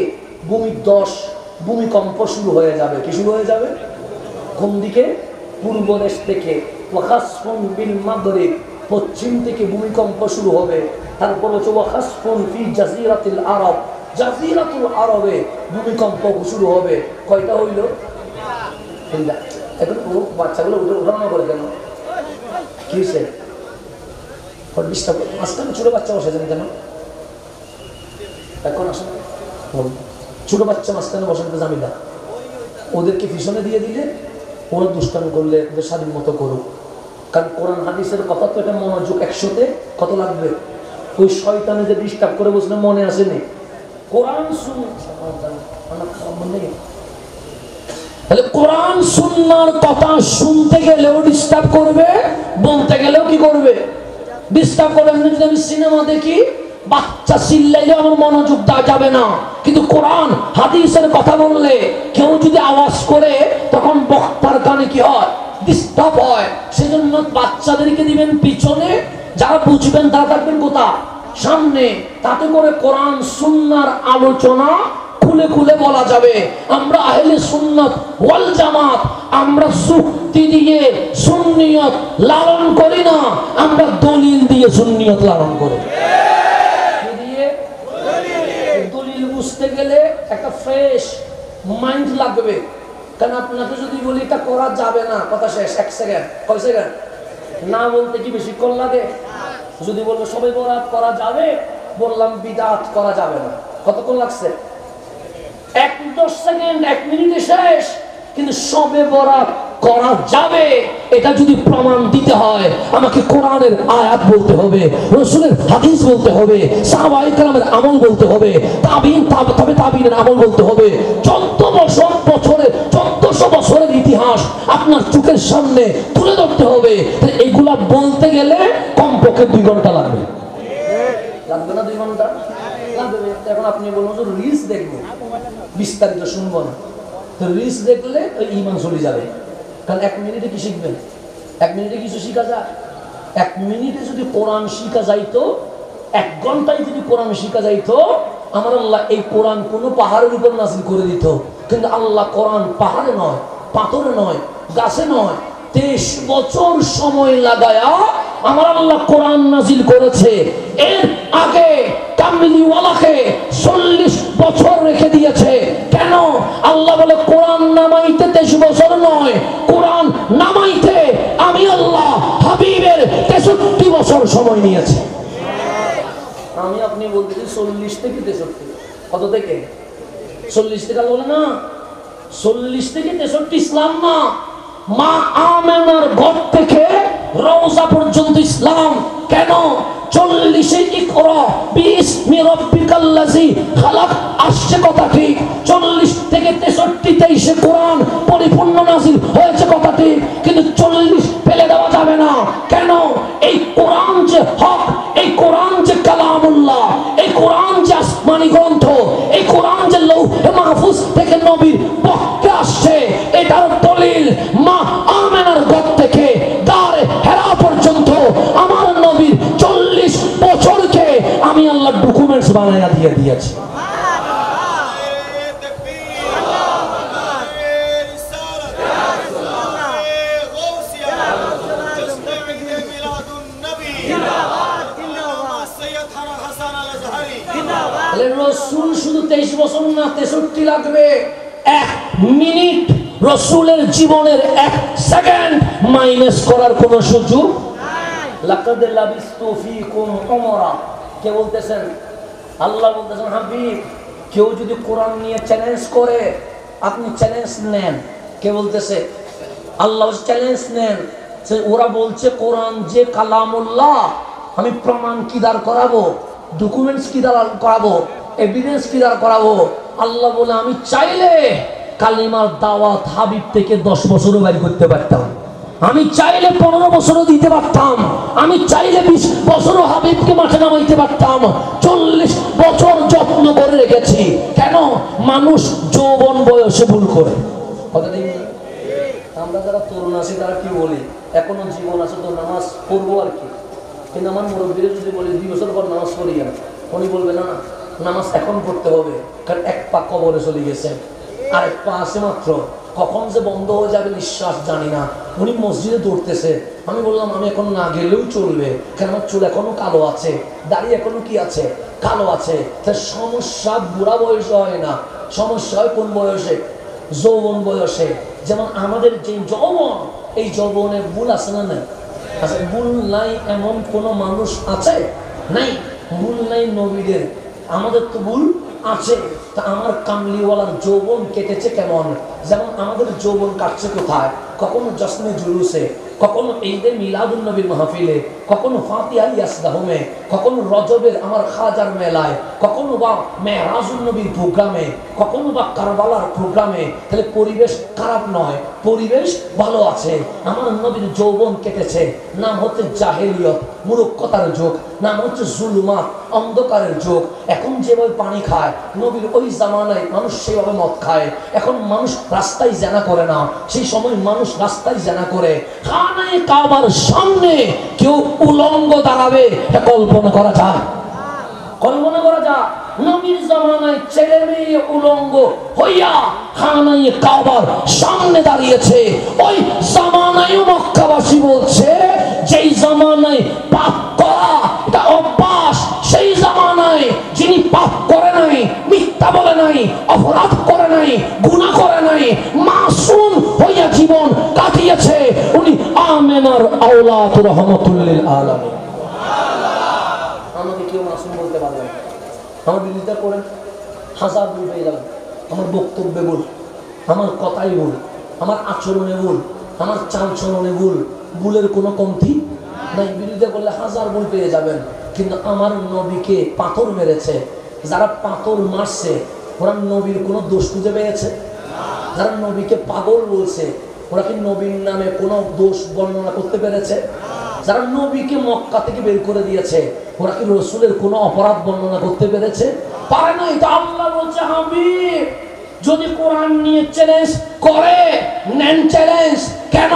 A: ভূমিকম্প শুরু হয়ে যাবে। কি শুরু হয়ে যাবে? কোন দিকে? পূর্ব দেশ থেকে। ওয়া খাসফুন বিল মাগরিব, পশ্চিম থেকে ভূমিকম্প শুরু হবে। তারপর হচ্ছে ওয়া খাসফুন ফি জাজিরাতিল আরব, জাজিরাতুল আরবে ভূমিকম্প শুরু হবে। কয়টা হইল? এখন বাচ্চাগুলো উঠানো করে কেন? কি হয়েছে? আজকাল ছোট বাচ্চা বসেছেন কেন? এখন আসলে ছোট বাচ্চা মাঝখানে বসাতে জানি না, ওদেরকে পিছনে দিয়ে দিলে ওরা দুষ্টামি করলে ওদের স্বাধীন মতো করুক। কারণ কোরআন হাদিসের কথা তো এটা মনোযোগ 100তে কত লাগবে? ওই শয়তানে যে ডিস্টার্ব করে বসলে মনে আসেনি কোরআন তাহলে কোরআন সুন্নাহর কথা শুনতে গেলেও ডিস্টার্ব করবে, বলতে গেলেও কি করবে? ডিস্টার্ব করবে। যদি আমি সিনেমা দেখি, বাচ্চা চিল্লাইলে আমার মনোযোগ দেওয়া যাবে না, কিন্তু কোরআন হাদিসের কথা বললে কেউ যদি আওয়াজ করে তখন বক্তার কানে কি হয়? ডিস্টার্ব হয়। সেজন্য বাচ্চাদেরকে দিবেন পিছনে, যারা বুঝবেন তারা থাকবেন কোথা? সামনে। তাতে করে কোরআন সুন্নাহর আলোচনা খুলে খুলে বলা যাবে। আমরা আহলে সুন্নাত ওয়াল জামাত, আমরা যুক্তি দিয়ে সুন্নিয়ত লালন করি না, আমরা দলিল দিয়ে সুন্নিয়ত লালন করি। দলিল বুঝতে গেলে একটা ফ্রেশ মাইন্ড লাগবে। কারণ আপনাকে যদি বলি এটা করা যাবে না, কথা শেষ। 1 সেকেন্ড, কয় সেকেন্ড? না বলতে কি বেশিক্ষণ লাগে? যদি বলবো সবে বরাত করা যাবে, বললাম বিদআত করা যাবে না, কতক্ষণ লাগছে? 1-10 সেকেন্ড, 1 মিনিটে শেষ। কিন্তু সবে বরাত করা যাবে, এটা যদি প্রমাণ দিতে হয় আমাকে কোরআনের আয়াত বলতে হবে, রাসূলের হাদিস বলতে হবে, সাহাবায়ে কেরামের আমল বলতে হবে, তাবিঈনের আমল বলতে হবে। 1400 বছরের ইতিহাস আপনার চোখের সামনে তুলে ধরতে হবে। এগুলা বলতে গেলে কমপক্ষে 2 ঘন্টা লাগবে। লাগবে না 2 ঘন্টা? লাগবে। এখন আপনি বলুন যে রিলস দেখবো, বিস্তারিত শুনবো না, তো রিলস দেখলে ওই ঈমান চলে যাবে। কারণ 1 মিনিটে কি শিখবেন? 1 মিনিটে কিছু শিখা যায়? 1 মিনিটে যদি কোরআন শিখা যাইতো, 1 ঘন্টায় যদি কোরআন শিখা যাইতো, আমার আল্লাহ এই কোরআন কোন পাহাড়ের উপর নাযিল করে দিত। কিন্তু আল্লাহ কোরআন পাহাড়ে নয়, পাথরে নয়, গাছে নয়, 23 বছর সময় লাগায়া আমার আল্লাহ কোরআন নাযিল করেছে। এর আগে কামলিওয়ালাকে 40 বছর রেখে দিয়েছে। কেন? আল্লাহ বলে কোরআন নামাইতে 23 বছর নয়, কোরআন নামাইতে আমি আল্লাহ হাবিবের 63 বছর সময় নিয়েছি। আমি আপনি বলতেছি 40 থেকে 63। কত থেকে? 40 থেকে বলে না, 40 থেকে 63 ইসলাম না, মা আমেনার ঘর থেকে রওজা পর্যন্ত ইসলাম। কেন? 40-এ ইকরা বিইসমি রাব্বিকাল্লাযী খালাক আসছে কথা ঠিক, 40 থেকে 63-তে এসে কোরআন পরিপূর্ণ নাযিল হয়েছে কথা ঠিক, কিন্তু 40 ফেলে দেওয়া যাবে না। কেন? এই কোরআন যে হক, এই কোরআন যে কালামুল্লাহ, এই কোরআন যে আসমানি গ্রন্থ, এই কোরআন যে লৌহে মাহফুজ থেকে নবীর পক্ষে আসছে, এটার দলিল মা আমেনার ঘর থেকে দারে হেরা পর্যন্ত আমার নবীর 40 বছরকে আমি আল্লাহ ডকুমেন্টস বানায়া দিয়ে দিয়েছি। রসুল শুধু 23 বছর না, 63 লাগবে। 1 মিনিট রসুলের জীবনের 1 সেকেন্ড মাইনাস করার কোন সুযোগ লাকাদ লাবিস্তু ফীকুম উমরা। কে বলতেছেন? আল্লাহ বলতেছেন, হাবিব কেউ যদি কোরআন নিয়ে চ্যালেঞ্জ করে আপনি চ্যালেঞ্জ নেন। কে বলতেছে? আল্লাহ চ্যালেঞ্জ নেন। ওরা বলছে কোরআন যে কালামুল্লাহ, আমি প্রমাণ কি দাঁড় করাবো, ডকুমেন্টস কি দাঁড় করাবো, এভিডেন্স কি দাঁড় করাবো? আল্লাহ বলে আমি চাইলে কালিমার দাওয়াত হাবিব থেকে 10 বছরও বাইর করতে পারতাম, আমি চাইলে 15 বছরও দিতে পারতাম, আমি চাইলে 20 বছরও হাবিবকে মাঠে নামাইতে পারতাম। 40 বছর যত্ন করে রেখেছি। কেন? মানুষ যৌবন বয়সে ভুল করে। কথা ঠিক না? আমরা যারা তরুণ আছি তারা কি বলি, এখনো জীবন আছে তো নামাজ পড়বো আর কি। কিন্তু আমার মুরব্বীরা যদি বলি 2 বছর পর নামাজ পড়ি, উনি বলবে না নামাজ এখন পড়তে হবে, কারণ 1 পা কবরে চলে গেছে, আর 1 পা আছে মাত্র, কখন যে বন্ধ হয়ে যাবে নিঃশ্বাস জানি না। উনি মসজিদে দৌড়তেছে, আমি বললাম আমি এখন না গেলেও চলবে, কারণ আমার চুল এখনো কালো আছে, দাড়ি এখনো কি আছে, কালো আছে। তার সমস্যা বুড়া বয়সে হয় না, সমস্যা হয় কোন বয়সে? যৌবন বয়সে। যেমন আমাদের যে যৌবন, এই যৌবনে ভুল আছে না নাই? আচ্ছা, ভুল নাই এমন কোন মানুষ আছে? নাই। ভুল নাই নবীদের, আমাদের তো ভুল আছে। তা আমার কামলিওয়ালার যৌবন কেটেছে কেমন? যেমন আমাদের যৌবন কাটছে কোথায়? কখনো জশ্নে জুলুসে, কখনো ঈদে মিলাদুন নবীর মাহফিলে, কখনো ফাতিহা ইয়াসদাহুমে, কখনো রজবের আমার খাজার মেলায়, কখনো বা মেরাজুন নবীর প্রোগ্রামে, কখনো বা কারবালার প্রোগ্রামে। তাহলে পরিবেশ খারাপ নয়, পরিবেশ ভালো আছে। আমার নবীর যৌবন কেটেছে। নাম হচ্ছে জাহেলিয়ত, মূর্খতার যুগ, নাম হচ্ছে জুলুমাত, অন্ধকারের যুগ। এখন যেভাবে পানি খায়, নবীর ওই জামানায় মানুষ সেভাবে মদ খায়। এখন মানুষ রাস্তায় জানা করে না, সেই সময় মানুষ রাস্তায় জানা করে। খানায়ে কাবার সামনে কেউ উলঙ্গ দাঁড়াবে, এটা কল্পনা করা যায়? কল্পনা করা যায়? নবীর জামানায় ছেলে মেয়ে উলঙ্গ হইয়া খানায়ে কাবার সামনে দাঁড়িয়েছে। ওই জামানায় মক্কাবাসী বলছে, যেই জামানায় পাপ করা এটা অভ্যাস, সেই জামানায় যিনি পাপ করে নাই, মিথ্যা বলে নাই, অপরাধ করে নাই, গুনাহ করে নাই, মাসুম হইয়া জীবন কাটিয়েছে, উনি আমেনার আওলাদ রহমাতুল লিল আলামিন। আমাকে কেউ মাসুম বলতে পারবে না। আমার বিরোধিতা করেন, হাজার ভুল পেয়ে যাবেন। আমার বক্তব্যে ভুল, আমার কথাই ভুল, আমার আচরণে ভুল, আমার চাল চলনে ভুল, ভুলের কোনো কমতি নাই। বিরোধিতা করলে হাজার ভুল পেয়ে যাবেন। কিন্তু আমার নবীকে পাথর মেরেছে, যারা পাথর মারছে ওরা নবীর কোনো দোষ খুঁজে পেয়েছে? যারা নবীকে পাগল বলছে ওরা কি নবীর নামে কোনো দোষ বর্ণনা করতে পেরেছে? যারা নবীকে মক্কা থেকে বের করে দিয়েছে ওরা কি রসুলের কোনো অপরাধ বর্ণনা করতে পেরেছে? পারে না। এটা আল্লাহ বলছে, হাবিব যদি কোরআন নিয়ে চ্যালেঞ্জ করে নেন চ্যালেঞ্জ। কেন?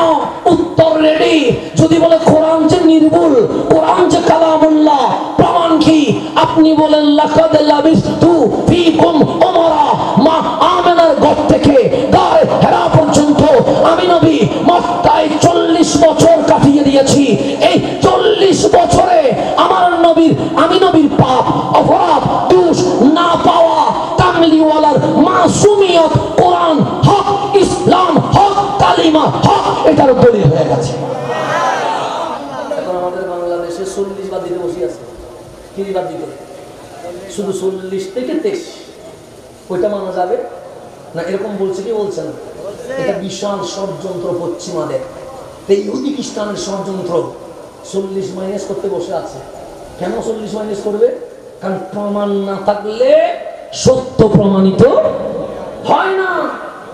A: উত্তর রেডি। যদি বলে কোরআন যে নির্ভুল, কোরআন যে কালামুল্লাহ, প্রমাণ কি? আপনি বলেন লাকাদ লাবিস্তু ফীকুম উমরা, মা আমেনার ঘর থেকে দারে হেরা পর্যন্ত আমি নবী মক্কায় 40 বছর কাটিয়ে দিয়েছি। এই 40 বছরে আমার নবীর, আমি নবীর পাপ, অপরাধ, দোষ না পাওয়া কামলিওয়ালার মাসুমিয়ত, কোরআন হক, ইসলাম হক, কালিমা হক, এটার দলিল হয়ে গেছে। এখন আমাদের বাংলাদেশে 40 বাদ দিতে বসে আছে। কি বাদ দিতে? শুধু 40 থেকে 23 ওইটা মানা যাবে না, এরকম বলছে কি বলছে না? এটা বিশাল ষড়যন্ত্র পশ্চিমাদের, এই ইহুদি খ্রিস্টানের ষড়যন্ত্র। 40 মাইনাস করতে বসে আছে। কেন 40 মাইনাস করবে? কারণ প্রমাণ না থাকলে সত্য প্রমাণিত হয় না।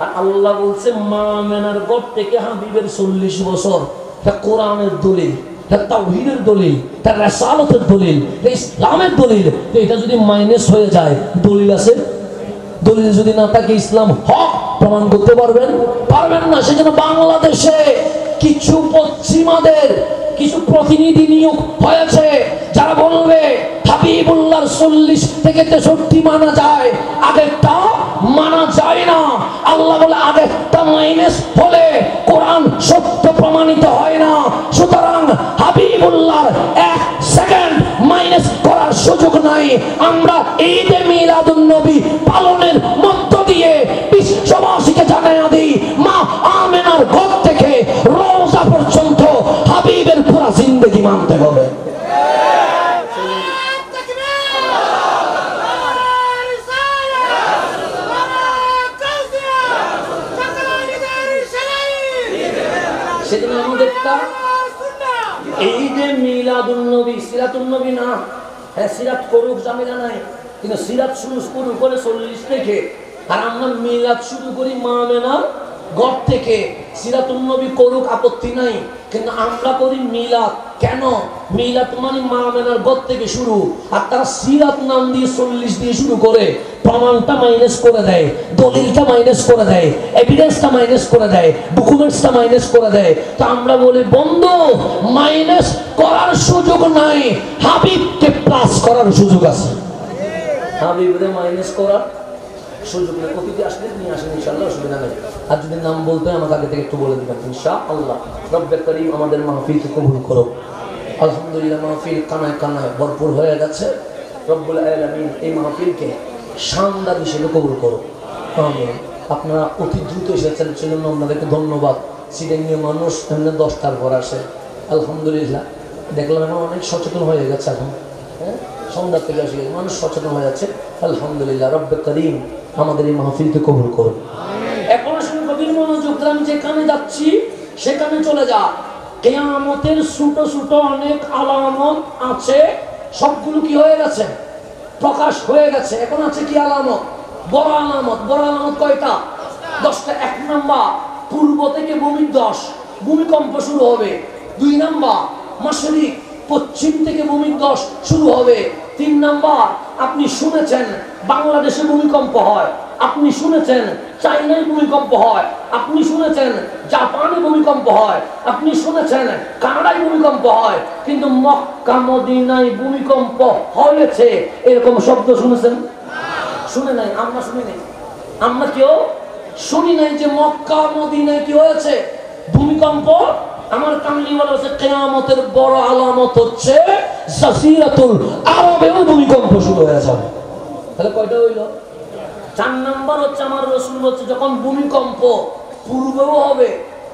A: আর আল্লাহ বলছে মা মেনার গড় থেকে হাবিবের 40 বছর, এটা কোরআনের দলিল, এটা তাওহীদের দলিল, এটা রাসালাতের দলিল, এটা ইসলামের দলিল। এটা যদি মাইনাস হয়ে যায়, দলিল আছে? দলিল যদি না থাকে ইসলাম হক প্রমাণ করতে পারবেন না। সেজন্য বাংলাদেশে কিছু পশ্চিমাদের কিছু প্রতিনিধি নিয়োগ হয়েছে যারা বলবে হাবিবুল্লাহর 40 থেকে 63 মানা যায়, আগেরটা মানা যায় না। আল্লাহ বলে আগেরটা মাইনাস হলে কোরআন সত্য প্রমাণিত হয় না। সুতরাং হাবিবুল্লাহর 1 সেকেন্ড মাইনাস করার সুযোগ নাই। আমরা ঈদে মিলাদুন নবী পালনের মধ্য দিয়ে বিশ্ববাসীকে জানাইয়া দিই, মা আমেনার ঘর থেকে রওজা পর্যন্ত হাবিবের পুরা জিন্দেগি মানতে হবে। সেজন্য আমাদেরটা ঈদে মিলাদুন নবী, সিরাতুন নবী না। হ্যাঁ, সিরাত করুক, ঝামেলা নাই, কিন্তু সিরাত শুরু করে 40 থেকে, আর আমরা মিলাদ শুরু করি মা মেনার ঘর থেকে। সিরাতুন নবী করুক, আপত্তি নাই, কিন্তু আমরা করি মিলাদ। কেন? মিলাদ মানে মা মেনার ঘর থেকে শুরু, আর তারা সিরাত নাম দিয়ে 40 দিয়ে শুরু করে। প্রমাণটা মাইনাস করে দেয়, দলিলটা মাইনাস করে দেয়, এভিডেন্সটা মাইনাস করে দেয়, ডকুমেন্টসটা মাইনাস করে দেয়। তো আমরা বলি বন্ধু, মাইনাস করার সুযোগ নাই, হাবিবকে প্লাস করার সুযোগ আছে। হাবিবরে মাইনাস করার সুযোগ নেই। অতিথি আসলে নিয়ে আসেন ইনশাআল্লাহ, অসুবিধা নেই। আর যদি নাম বলতে হয় আমাকে আগে থেকে একটু বলে দিবেন ইনশাআল্লাহ। রব্বে করিম আমাদের মাহফিলকে কবুল করো। আলহামদুলিল্লাহ, মাহফিল কানায় কানায় ভরপুর হয়ে গেছে। রব্বুল আলামিন এই মাহফিলকে শানদার হিসেবে কবুল করো। আমিন। আপনারা অতি দ্রুত এসেছেন, সেজন্য আপনাদেরকে ধন্যবাদ। সিডেনীয় মানুষ এমনি 10টার পর আসে। আলহামদুলিল্লাহ, দেখলাম এখন অনেক সচেতন হয়ে গেছে। এখন হ্যাঁ, সন্ধ্যা থেকে আসে মানুষ সচেতন হয়ে যাচ্ছে। আলহামদুলিল্লাহ, রব্বে করিম আমাদের এই মাহফিলকে কবুল করো। এখন আসলে গভীর মনোযোগ দিয়ে আমি যেখানে যাচ্ছি সেখানে চলে যা। কিয়ামতের ছোট ছোট অনেক আলামত আছে, সবগুলো কি হয়ে গেছে? প্রকাশ হয়ে গেছে। এখন আছে কি আলামত? বড় আলামত। বড় আলামত কয়টা? 10টা। 1 নাম্বার, পূর্ব থেকে ভূমিধস, ভূমিকম্প শুরু হবে। 2 নাম্বার, মাশরিক, পশ্চিম থেকে ভূমিধস শুরু হবে। 3 নাম্বার, আপনি শুনেছেন বাংলাদেশে ভূমিকম্প হয়, আপনি শুনেছেন চাইনায় ভূমিকম্প হয়, আপনি শুনেছেন জাপানে ভূমিকম্প হয়, আপনি শুনেছেন কানাডায় ভূমিকম্প হয়, কিন্তু মক্কা মদিনায় ভূমিকম্প হয়েছে এরকম শব্দ শুনেছেন? শুনে নাই। আমরা শুনি নাই, আমরা কেউ শুনি নাই যে মক্কা মদিনায় কি হয়েছে ভূমিকম্প। আমার কামলিওয়ালা হচ্ছে কিয়ামতের বড় আলামত হচ্ছে জাজিরাতুল আরবেও ভূমিকম্প শুরু হয়ে যাবে। তাহলে কয়টা হইল? 4 নাম্বার হচ্ছে আমার রাসূল হচ্ছে যখন ভূমিকম্প পূর্বেও হবে,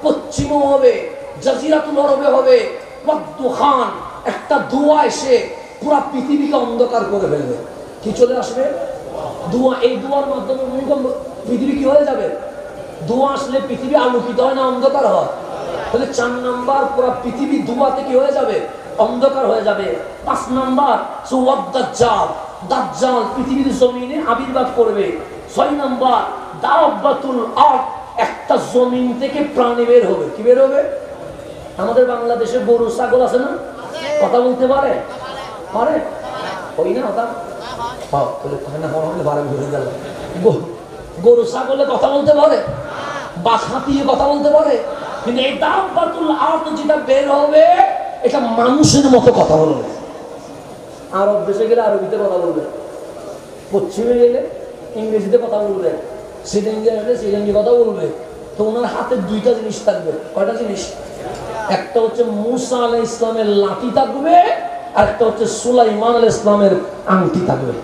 A: পশ্চিমেও হবে, জাজিরাতুল আরবে হবে, ওয়াদুখান, একটা ধোঁয়া এসে পুরো পৃথিবীকে অন্ধকার করে ফেলবে। কি চলে আসবে? ধোঁয়া। এই ধোঁয়ার মাধ্যমে ভূমিকম্প, পৃথিবী কি হয়ে যাবে? ধোঁয়া আসলে পৃথিবী আলোকিত হয় না অন্ধকার হয়? তাহলে 4 নাম্বার, পুরো পৃথিবী ধোঁয়াতে কি হয়ে যাবে? অন্ধকার হয়ে যাবে। 5 নাম্বার, দাজ্জাল, দাজ্জাল পৃথিবীর জমিনে আবির্ভাব করবে। 6 নাম্বার, দাওয়াতুল আরদ, একটা জমিন থেকে প্রাণী বের হবে। কি বের হবে? আমাদের বাংলাদেশে গরু ছাগল আছে না? কথা বলতে পারে? পারে? ওই না কথা? হ্যাঁ, তাহলে না হলে পারে, বুঝে গেল। গরু ছাগলে কথা বলতে পারে, বাস হাতিয়ে কথা বলতে পারে, কিন্তু এই দাওয়াতুল আরদ যেটা বের হবে এটা মানুষের মতো কথা বলবে। আরব দেশে গেলে আরবিতে কথা বলবে, পশ্চিমে গেলে ইংরেজিতে কথা বলবে, শ্রীলঙ্কা গেলে শ্রীলঙ্কি কথা বলবে। তো ওনার হাতে 2টা জিনিস থাকবে। কয়টা জিনিস? একটা হচ্ছে মুসা আলাইহিস ইসলামের লাঠি থাকবে, আর একটা হচ্ছে সুলাইমান আলাইহিস ইসলামের আংটি থাকবে।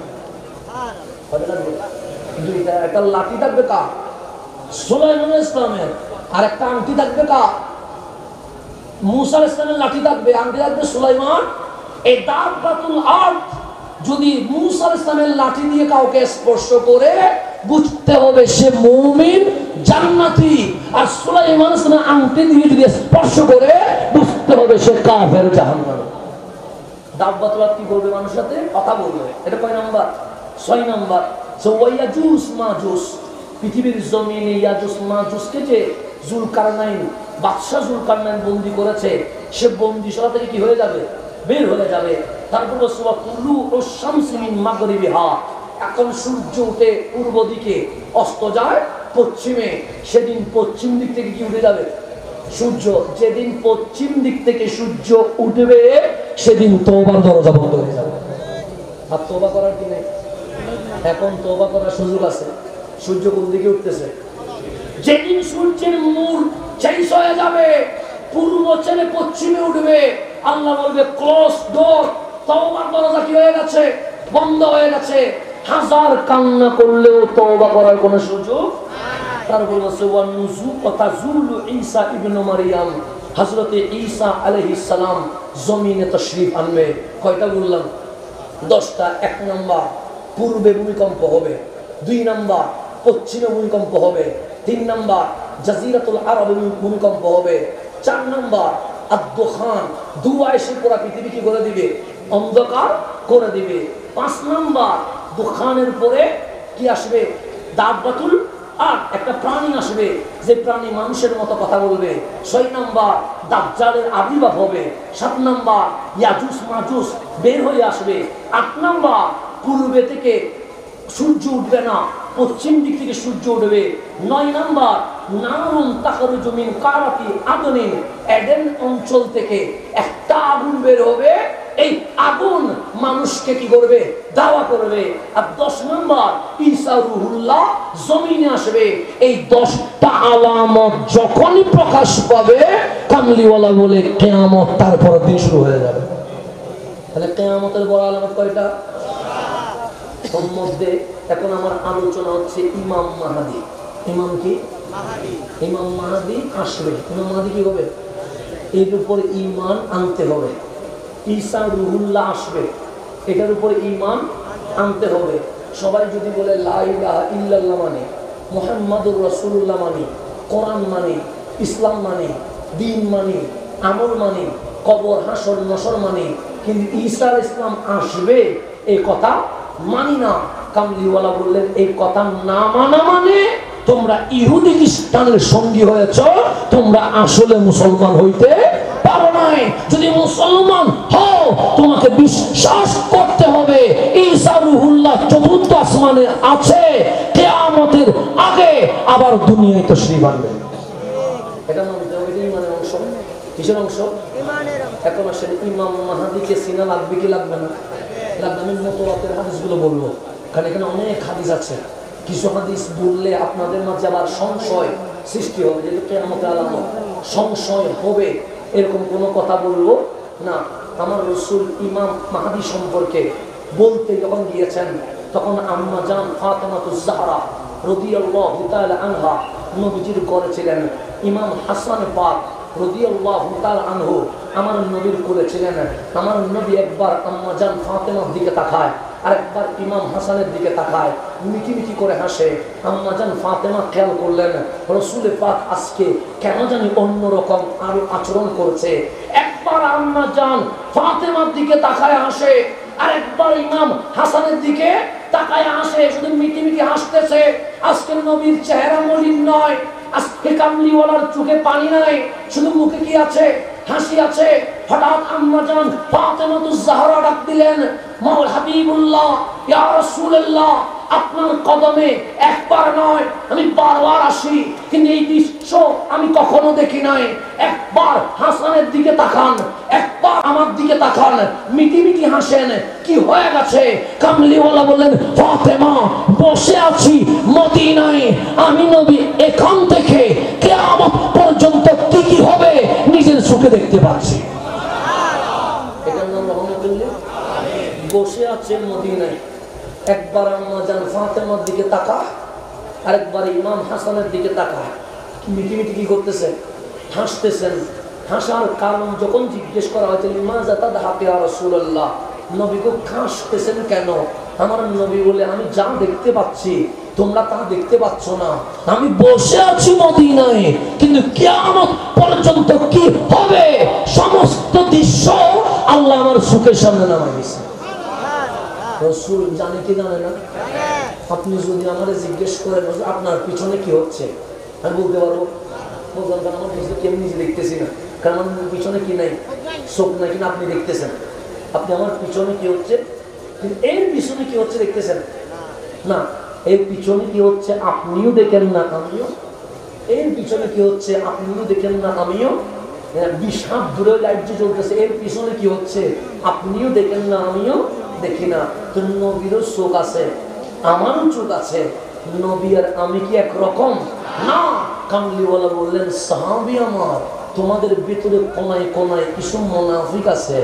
A: কয়টা থাকবে? 2টা। একটা লাঠি থাকবে কার? সুলাইমান আলাইহিস ইসলামের। আর একটা আংটি থাকবে কার? মুসা আলাইহিস ইসলামের লাঠি থাকবে, আংটি থাকবে সুলাইমান। এই দাওয়াতুল আরদ যদি মুসা আলাইহিস ইসলামের লাঠি দিয়ে কাউকে স্পর্শ করে বুঝতে হবে সে মুমিন জান্নাতি, আর সুলাইমান আলাইহিস ইসলামের আংটি দিয়ে যদি স্পর্শ করে বুঝতে হবে সে কাফের জাহান্নামী। দাব্বাতুল আরদ কি করবে? মানুষের সাথে কথা বলবে। এটা কয় নাম্বার? 6 নাম্বার। ইয়াজুজ মাজুজ, পৃথিবীর জমিনে ইয়াজুজ মাজুজকে যে জুলকারনাইন, বাদশাহ জুলকারনাইন বন্দী করেছে, সে বন্দিশালা থেকে কি হয়ে যাবে? বের হয়ে যাবে। তারপর এখন সূর্য উঠে পূর্ব দিকে, অস্ত যায় পশ্চিমে, সেদিন পশ্চিম দিক থেকে কি উঠে যাবে? সূর্য। যেদিন পশ্চিম দিক থেকে সূর্য উঠবে সেদিন তওবার দরজা বন্ধ হয়ে যাবে। আর তওবা করার কি নেই? এখন তওবা করার সুযোগ আছে। সূর্য কোন দিকে উঠতেছে? যেদিন সূর্যের মূল চেঞ্জ হয়ে যাবে, পূর্ব ছেড়ে পশ্চিমে উঠবে, আল্লাহ বলবে ক্লোজ ডোর, তওবার দরজা কি হয়ে গেছে? বন্ধ হয়ে গেছে। হাজার কান্না করলেও তওবা করার কোনো সুযোগ। তারপর বলছে ওয়ানুজু ওয়াতাজুলু ঈসা ইবনে মারইয়াম, হযরতে ঈসা আলাইহিস সালাম জমিনে তাশরীফ আনবে। কয়টা বললাম? 10টা। 1 নাম্বার পূর্বে ভূমিকম্প হবে, 2 নাম্বার পশ্চিমে ভূমিকম্প হবে, 3 নাম্বার জাজিরাতুল আরবে ভূমিকম্প হবে, 4 নাম্বার আদ-দুখান, ধোঁয়া এসে পুরো পৃথিবী কি করে দিবে? অন্ধকার করে দিবে। 5 নাম্বার দুখানের পরে কি আসবে? দাব্বাতুল আরদ, একটা প্রাণী আসবে, যে প্রাণী মানুষের মতো কথা বলবে। 6 নাম্বার দাজ্জালের আবির্ভাব হবে। 7 নাম্বার ইয়াজুজ মাজুজ বের হয়ে আসবে। 8 নাম্বার পূর্বে থেকে সূর্য উঠবে না, পশ্চিম দিক থেকে সূর্য উঠবে। 9 নাম্বার নারুন তাখরুজু মিন কারাতি আদনিন, এডেন অঞ্চল থেকে একটা আগুন বের হবে। এই আগুন মানুষকে কি করবে? দাওয়া করবে। আর 10 নাম্বার ঈসা রুহুল্লাহ জমিনে আসবে। এই 10টা আলামত যখনই প্রকাশ পাবে, কামলিওয়ালা বলে কিয়ামত তারপর দিন শুরু হয়ে যাবে। তাহলে কিয়ামতের বড় আলামত কয়টা? তোর মধ্যে এখন আমার আলোচনা হচ্ছে ইমাম মাহদী। ইমাম কি? মাহদী। ইমাম মাহদী আসবে। ইমাম মাহদী কি হবে? এর উপরে ঈমান আনতে হবে। ঈসা রুহুল্লাহ আসবে, এটার উপরে ঈমান আনতে হবে। সবাই যদি বলে লা ইলাহা ইল্লাল্লাহ মানে, মুহাম্মাদুর রাসূলুল্লাহ মানে, কোরআন মানে, ইসলাম মানে, দ্বীন মানে, আমল মানে, কবর হাসর নসর মানে, কিন্তু ঈসা ইসলাম আসবে এই কথা মানি না। কামলিওয়ালা বললেন এই কথা না মানা মানে তোমরা ইহুদি খ্রিস্টানের সঙ্গী হয়েছ, তোমরা আসলে মুসলমান হইতে পারো নাই। যদি মুসলমান হও তোমাকে বিশ্বাস করতে হবে ঈসা রুহুল্লাহ চতুর্থ আসমানে আছে, কিয়ামতের আগে আবার দুনিয়ায় তাশরীফ আনবে। এটা মানতে হবে। এটা ইমানের অংশ। কিসের অংশ? ইমানের অংশ। এখন আসলে ইমাম মাহদীকে চিনা লাগবে কি লাগবে না? লাগবে। আমি মুতাওয়াতির হাদিসগুলো বলবো, কারণ এখানে অনেক হাদিস আছে। কিছু হাদিস বললে আপনাদের মাঝে আবার সংশয় সৃষ্টি হবে, যেহেতু কিয়ামতের আলামত, সংশয় হবে এরকম কোনো কথা বলবো না। আমার রাসূল ইমাম মাহদী সম্পর্কে বলতে যখন গিয়েছেন, তখন আম্মা জান ফাতেমাতুজ জাহরা রাদিয়াল্লাহু তাআলা আনহা নবীজির ঘরে ছিলেন। ইমাম হাসান পাক রাদিয়াল্লাহু তাআলা আনহু আমার নবীর কোলে ছিলেন। আমার নবী একবার আম্মা জান ফাতেমার দিকে তাকায়, আরেকবার ইমাম হাসানের দিকে তাকায়, মিটিমিটি করে হাসে। আম্মা জান ফাতেমা খেয়াল করলেন রাসূল পাক আজকে কেন জানি অন্যরকম আরো আচরণ করছে। একবার আম্মা জান ফাতেমার দিকে তাকায় হাসে, আরেকবার ইমাম হাসানের দিকে তাকায় হাসে, শুধু মিটিমিটি হাসতেছে। আজকের নবীর চেহারা মলিন নয়, আজকে কামলিওয়ালার চোখে পানি নাই, শুধু মুখে কি আছে? হাসি আছে। হঠাৎ আম্মা জান ফাতেমাতুজ জাহরা ডাক দিলেন, মাওলা হাবিবুল্লাহ, ইয়া রাসূলুল্লাহ, আপনার কদমে একবার নয় আমি বারবার আসি, কিন্তু এই দৃশ্য আমি কখনো দেখি নাই। একবার হাসানের দিকে তাকান, একবার আমার দিকে তাকান, মিটিমিটি হাসেন, কি হয়ে গেছে? কামলিওয়ালা বললেন, ফাতেমা, বসে আছি মদিনায়, আমি নবী এখান থেকে কিয়ামত পর্যন্ত কি কি হবে নিজের চোখে দেখতে পাচ্ছি। এটার নাম রহমতুল্লাহ। বসে আছে মদিনায়, একবার আম্মা জান ফাতেমার দিকে তাকায়, আরেকবার ইমাম হাসানের দিকে তাকায়, মিটিমিটি কি করতেছে? হাসতেছেন। হাসার কারণ যখন জিজ্ঞেস করা হয়েছে, লিমাযা তাদহাকু ইয়া রাসূলুল্লাহ, নবী গো হাসতেছেন কেন? আমার নবী বলে, আমি যা দেখতে পাচ্ছি তোমরা তা দেখতে পাচ্ছ না। আমি বসে আছি মদিনায়, কিন্তু কিয়ামত পর্যন্ত কি হবে সমস্ত দৃশ্য আল্লাহ আমার চোখের সামনে নামাই দিছে। রাসূল জানে কি জানে না? আপনি যদি আমারে জিজ্ঞেস করেন আপনার পিছনে কি হচ্ছে, আমি বলতে পারবো? বলতাম কারণ আমার পিছনে কেমনি নিজে দেখতেছি না, কারণ আমার পিছনে কি নাই, চোখ নাই, কিনা আপনি দেখতেছেন। আপনি আমার পিছনে কি হচ্ছে, এর পিছনে কি হচ্ছে দেখতেছেন না, এর পিছনে কি হচ্ছে আপনিও দেখেন না আমিও, এর পিছনে কি হচ্ছে আপনিও দেখেন না আমিও। 20 হাত দূরে লাইট যে জ্বলতেছে, এর পিছনে কি হচ্ছে আপনিও দেখেন না আমিও দেখি না। তো নবীরও চোখ আছে, আমারও চোখ আছে, নবী আর আমি কি একরকম না? কামলিওয়ালা বললেন সাহাবী আমার, তোমাদের ভিতরে কোনায় কোনায় কিছু মুনাফিক আছে,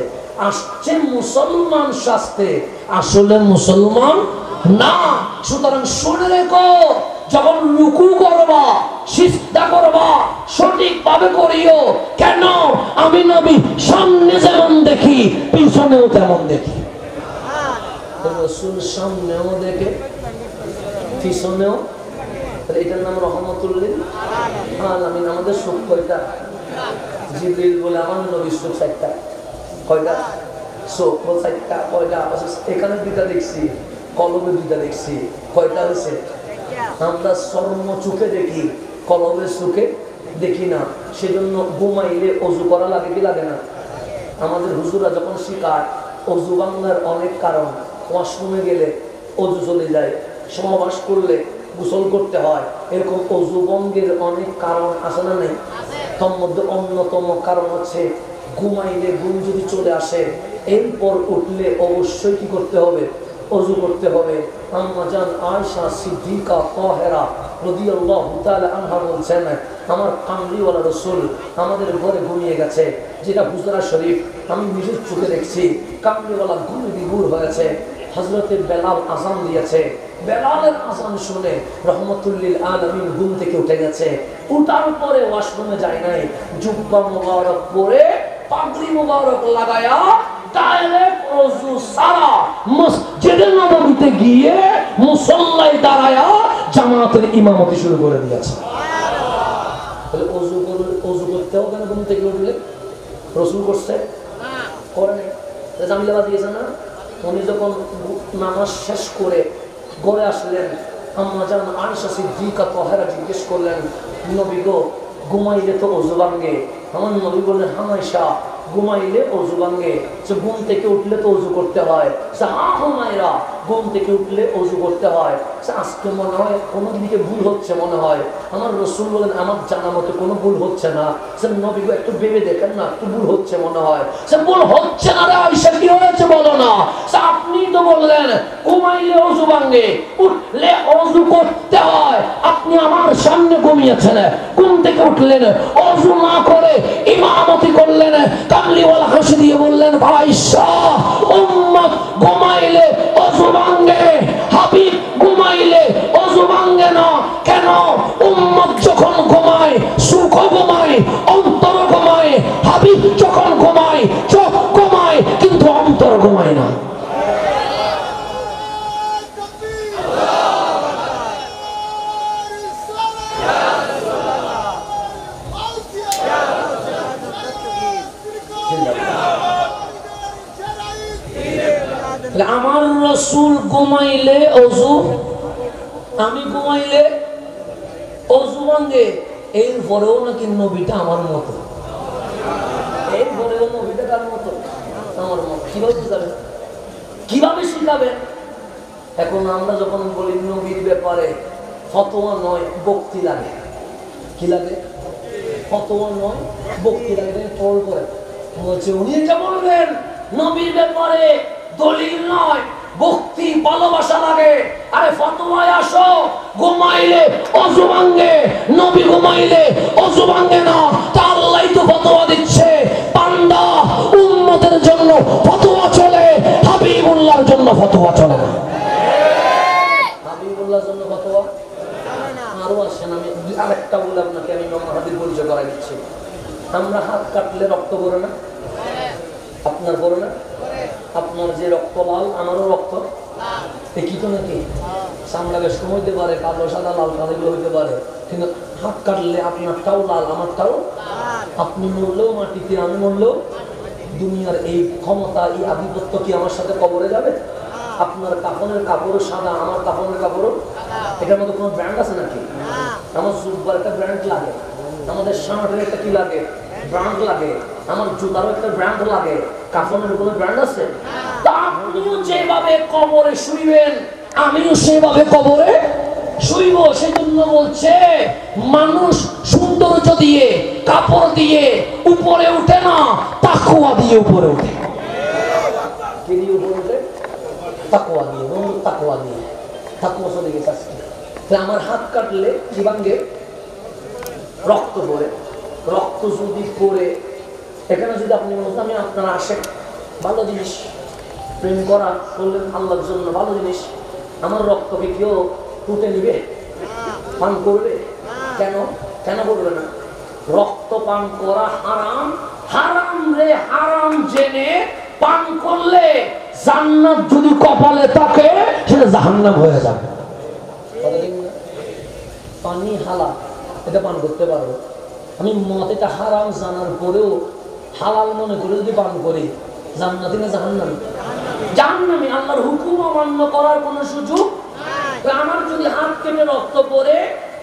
A: আসছে মুসলমান শাস্তে, আসলে মুসলমান না। সুতরাং শুনে রেখো, যখন রুকু করবা সিজদা করবা সঠিকভাবে করিও। কেন? আমি নবী সামনে যেমন দেখি পিছনেও তেমন দেখি। রাসূল সামনেও দেখে পিছনেও, এটার নাম রহমতুল্লিল আলামিন। আমাদের চোখ কয়টা? জিবরিল বলে আমার নবীর চোখ 4টা। কয়টা চোখ? 4টা। কয়টা? এখানে 2টা দেখছি, কলবে 2টা দেখছি। কয়টা হয়েছে? আমরা চর্ম চোখে দেখি, কলবের চোখে দেখি না। সেজন্য ঘুমাইলে অজু করা লাগে কি লাগে না? আমাদের হুজুরা যখন শিখায় অজু বাংলার অনেক কারণ, ওয়াশরুমে গেলে অজু চলে যায়, সমাবেশ করলে গোসল করতে হয়, এরকম অজু ভঙ্গের অনেক কারণ আছে না নেই? তার মধ্যে অন্যতম কারণ হচ্ছে ঘুমাইলে ঘুম যদি চলে আসে, এরপর উঠলে অবশ্যই কি করতে হবে? অজু করতে হবে। আম্মা জান আয়েশা সিদ্দিকা তাহেরা রাদিয়াল্লাহু তাআলা আনহা বলছেন, আমার কামলিওয়ালা রাসূল আমাদের ঘরে ঘুমিয়ে গেছে, যেটা হুজরা শরীফ আমি নিজের চোখে দেখছি। কামলিওয়ালা ঘুমে বিভোর হয়েছে, হযরতে বেলাল আযান দিয়েছে, বেলালের আযান শুনে রহমতুল্লিল আলামিন ঘুম থেকে উঠে গেছে। উঠার পরে ওয়াশরুমে যায় নাই, জুব্বা মুবারক পরে পাগড়ি মুবারক লাগায়া ডাইরেক্ট ওযু সারা মসজিদে নববীতে গিয়ে মুসল্লায় দাঁড়ায়া জামাতের ইমামতি শুরু করে দিয়েছে। তাহলে ওযু করতে হবে না? ঘুম থেকে উঠলে রাসূল করছে করে নাই? জামিলা দিয়েছে না? উনি যখন নামাজ শেষ করে ঘরে আসলেন, আম্মা জান আয়েশা সিদ্দিকা তাহেরা জিজ্ঞেস করলেন, নবী গো ঘুমাইলে তো ওযু ভাঙে। আমার নবী বললেন, হ্যাঁ আয়েশা ঘুমাইলে ওযু ভাঙে, যে ঘুম থেকে উঠলে তো ওযু করতে হয়। হ্যাঁ হুমায়রা ঘুম থেকে উঠলে ওযু করতে হয়। আজকে মনে হয় কোনো দিকে ভুল হচ্ছে মনে হয়। আমার রাসূল বলেন, আমার জানা মতে কোনো ভুল হচ্ছে না। সে নবী গো একটু ভেবে দেখেন না, একটু ভুল হচ্ছে মনে হয়। সে ভুল হচ্ছে না রে আয়েশা, কি হয়েছে বলো না? আপনি তো বললেন ঘুমাইলে ওযু ভাঙে, উঠলে ওযু করতে হয়। আপনি আমার সামনে ঘুমিয়েছেন, ঘুম থেকে উঠলেন, ওযু না করে ইমামতি করলেন। কামলিওয়ালা হাসি দিয়ে বললেন, আয়েশা উম্মত ঘুমাইলে ওযু ভাঙে, হাবিব ঘুমাইলে ওযু ভাঙে না। কেন? উম্মত যখন ঘুমায় সুখ ঘুমায়, অন্তর ঘুমায়। হাবিব যখন ঘুমায় চোখ ঘুমায়, কিন্তু অন্তর ঘুমায় না। আমার রাসূল ঘুমাইলে ওযু, আমি ঘুমাইলে ওযু ভাঙে। এরপরেও নাকি নবীটা আমার মতো, এরপরেও নবীটা কার মতো? আমার মতো। কিভাবে বুঝাবেন, কিভাবে শিখাবেন? এখন আমরা যখন বলি নবীর ব্যাপারে ফতোয়া নয় বক্তি লাগে, কি লাগে? ফতোয়া নয় বক্তি লাগে। ট্রোল করে বলছে উনি এটা বলবেন নবীর ব্যাপারে দলিল নয় ভক্তি ভালোবাসা লাগে। আরে ফতোয়ায় আসো, ঘুমাইলে ওযু ভাঙে, নবী ঘুমাইলে ওযু ভাঙে না। তা আল্লাহই তো ফতোয়া দিচ্ছে, বান্দা উম্মতের জন্য ফতোয়া চলে, হাবিবুল্লাহর জন্য ফতোয়া চলে না। হাবিবুল্লাহর জন্য ফতোয়া আরো আসেন। আমি আরেকটা বলে আপনাকে আমি ইমাম মাহদীর পরিচয় করাই দিচ্ছি। আমরা হাত কাটলে রক্ত পড়ে না? আপনার পড়ে না? আপনার যে রক্ত লাল, আমারও রক্ত একই তো নাকি? চামড়াকে সময় হইতে পারে, কালো সাদা লাল কালো হইতে পারে, কিন্তু হাত কাটলে আপনারটাও লাল আমারটাও। আপনি মরলেও মাটিতে, আমি মরলেও দুনিয়ার এই ক্ষমতা, এই আধিপত্য কি আমার সাথে কবরে যাবে? আপনার কাফনের কাপড়ও সাদা, আমার কাফনের কাপড়ও, এটার মধ্যে কোনো ব্র্যান্ড আছে নাকি? আমার জুব্বার একটা ব্র্যান্ড লাগে, আমাদের শার্টের একটা কি লাগে, ব্র্যান্ড লাগে, আমার জুতারও একটা ব্র্যান্ড লাগে, কাফনের কোনো ব্র্যান্ড আছে? তা আপনিও যেভাবে কবরে শুইবেন, আমিও সেভাবে কবরে শুইব। সেজন্য বলছে মানুষ সৌন্দর্য দিয়ে, কাপড় দিয়ে উপরে উঠে না, তাকওয়া দিয়ে উপরে উঠে। কে দিয়ে উপরে উঠে? তাকওয়া দিয়ে। বন্ধু, তাকওয়া দিয়ে। তাকওয়া চলে গেছে আজকে। আমার হাত কাটলে কি ভাঙ্গে? রক্ত পড়ে। রক্ত যদি পড়ে, এখানে যদি আপনি বলতেন আমি আপনার আশেক, ভালো জিনিস, প্রেম করা বললেন আল্লাহর জন্য ভালো জিনিস, আমার রক্তকে কেউ টুটে নিবে, পান করবে? কেন? কেন করবে না? রক্ত পান করা হারাম। হারাম রে হারাম জেনে পান করলে জান্নাত যদি কপালে থাকে, সেটা জাহান্নাম হয়ে যাবে। পানি হালাল, এটা পান করতে পারবো। আমি মদ এটা হারাম জানার পরেও হালাল মনে করে যদি পান করি, জান্নাতি না জাহান্নামী? জাহান্নামী। আল্লাহর হুকুম অমান্য করার কোনো সুযোগ। আমার যদি হাত কেটে রক্ত পড়ে,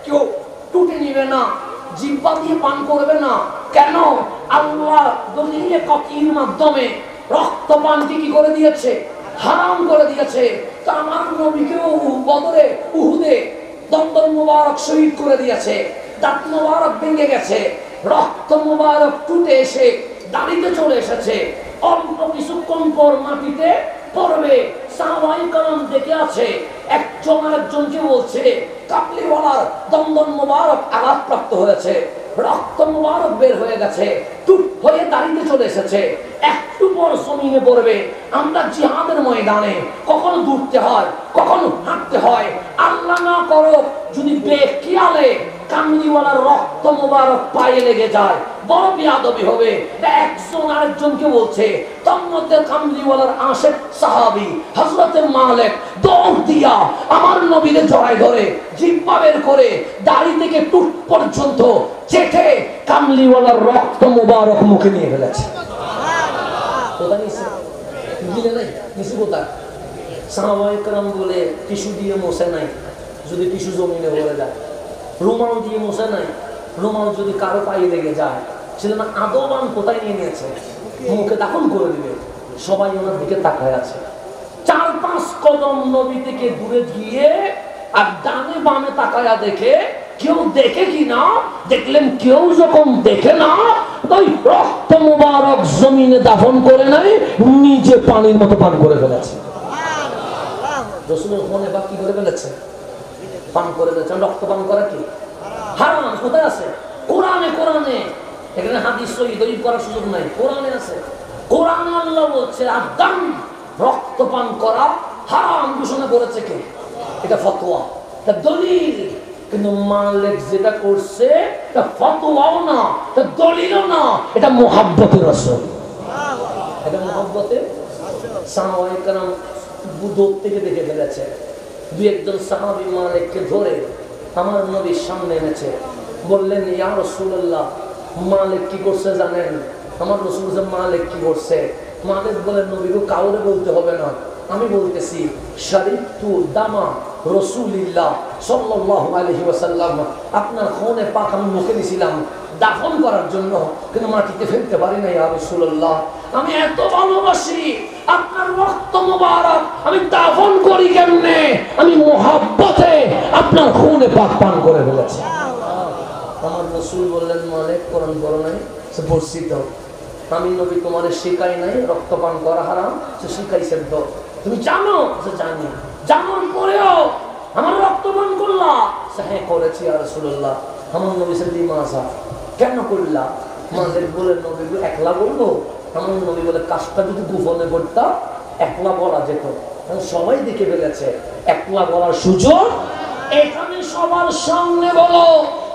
A: কেউ টুটে নিবে না, জিহ্বা দিয়ে পান করবে না। কেন? আল্লাহ দলিলে কাতির মাধ্যমে রক্ত পানকে কি করে দিয়েছে? হারাম করে দিয়েছে। তা আমার নবীকেও বদরে, উহুদে দন্দল মুবারক শহীদ করে দিয়েছে, দাঁত মুবারক ভেঙে গেছে, রক্ত মুবারক টুটে এসে দাড়িতে চলে এসেছে। অল্প কিছুক্ষণ পর মাটিতে পড়বে। সাহাবায়ে কেরাম দেখে আছে, একজন আরেকজনকে বলছে কাবলিওয়ালার দন্দন মুবারক আঘাতপ্রাপ্ত হয়েছে, রক্ত মুবারক বের হয়ে গেছে, টুট হয়ে দাঁড়িয়ে চলে এসেছে, একটু পর জমিনে পড়বে। আমরা জিহাদের ময়দানে কখনো দৌড়তে হয়, কখনো হাঁটতে হয়। আল্লাহ না করো যদি বেখিয়ালে কামলিওয়ালার রক্ত মুবারক পায়ে লেগে যায়, বড় বেয়াদবি হবে। একজন আরেকজনকে বলছে, তার মধ্যে কামলিওয়ালার আশেক সাহাবী হযরতে মালিক দৌড় দিয়া আমার নবীরে জড়ায় ধরে, জিহ্বা বের করে দাড়ি থেকে টুট পর্যন্ত চেটে কামলিওয়ালার রক্ত মুবারক মুখে নিয়ে ফেলেছে। কোথায় নিছে? গিলে নাই, নিছে কোথায়? সাহাবায়ে কেরাম বলে টিস্যু দিয়ে মোছে নাই, যদি টিস্যু জমিনে পড়ে যায়। রুমাল দিয়ে মোছে নাই, রুমাল যদি কারো পায়ে লেগে যায়, সেটা না আদবান কোথায় নিয়ে নিয়েছে? মুখে দাফন করে দিবে। সবাই ওনার দিকে তাকায় আছে। 4-5 কদম নবী থেকে দূরে গিয়ে আর ডানে বামে তাকায়া দেখে, কেউ দেখে কিনা দেখলেন, কেউ যখন দেখে না, ওই রক্ত মুবারক জমিনে দাফন করে নাই, নিজে পানির মতো পান করে ফেলেছে। রাসূলের মনে বা কি করে ফেলেছে? পান করে ফেলেছে। রক্ত পান করা কি হারাম? কোথায় আছে? কোরআনে। কোরআনে। এখানে হাদিস সহিহ দলিল করার সুযোগ নাই, কোরআনে আছে। কোরআনে আল্লাহ বলছে আদাম, রক্ত পান করা হারাম ঘোষণা করেছে কে? এটা ফতোয়া, এটা দলিল। কিন্তু মালিক যেটা করছে এটা ফতোয়াও না, এটা দলিলও না, এটা মুহাব্বতের রাসূল। এটা মুহাব্বতের। সাহাবায়ে কেরাম দূর থেকে দেখে ফেলেছে। দুই একজন সাহাবী মালিককে ধরে আমার নবীর সামনে এনেছে, বললেন ইয়া রাসূলুল্লাহ, মালিক কি করছে জানেন? আমার রাসূল বলেন মালিক কি করছে? মালিক বলেন নবী গো, কাউরে বলতে হবে না, আমি বলতেছি। শরীফতু দামা রাসূলিল্লাহ সাল্লাল্লাহু আলাইহি ওয়াসাল্লাম, আপনার খুনে পাক আমি মুখে দিয়েছিলাম দাফন করার জন্য, কিন্তু মাটিতে ফেলতে পারি না ইয়া রাসূলুল্লাহ। আমি এত ভালোবাসি আপনার রক্ত মুবারক, আমি দাফন করি কেমনে? আমি মুহাব্বতে আপনার খুনে পাক পান করে ফেলেছি। আমার রাসূল বললেন মালিক কোরআন পড়ো নাই? সে পড়ছি তো। আমি নবী তোমারে শিখাই নাই রক্ত পান করা হারাম? সে শিখাইছেন তো। তুমি জানো? সে জানি। জানার পরেও আমার রক্ত পান করলা? সে হ্যাঁ করেছি ইয়া রাসূলুল্লাহ। আমার নবী লিমাযা, কেন করলা? মালিক বলেন নবী একলা বলবো? আমার নবী বলে কাজটা যদি গোপনে করতাম একলা বলা যেত, সবাই দেখে ফেলেছে, একলা বলার সুযোগ এখানে সবার সামনে বলো।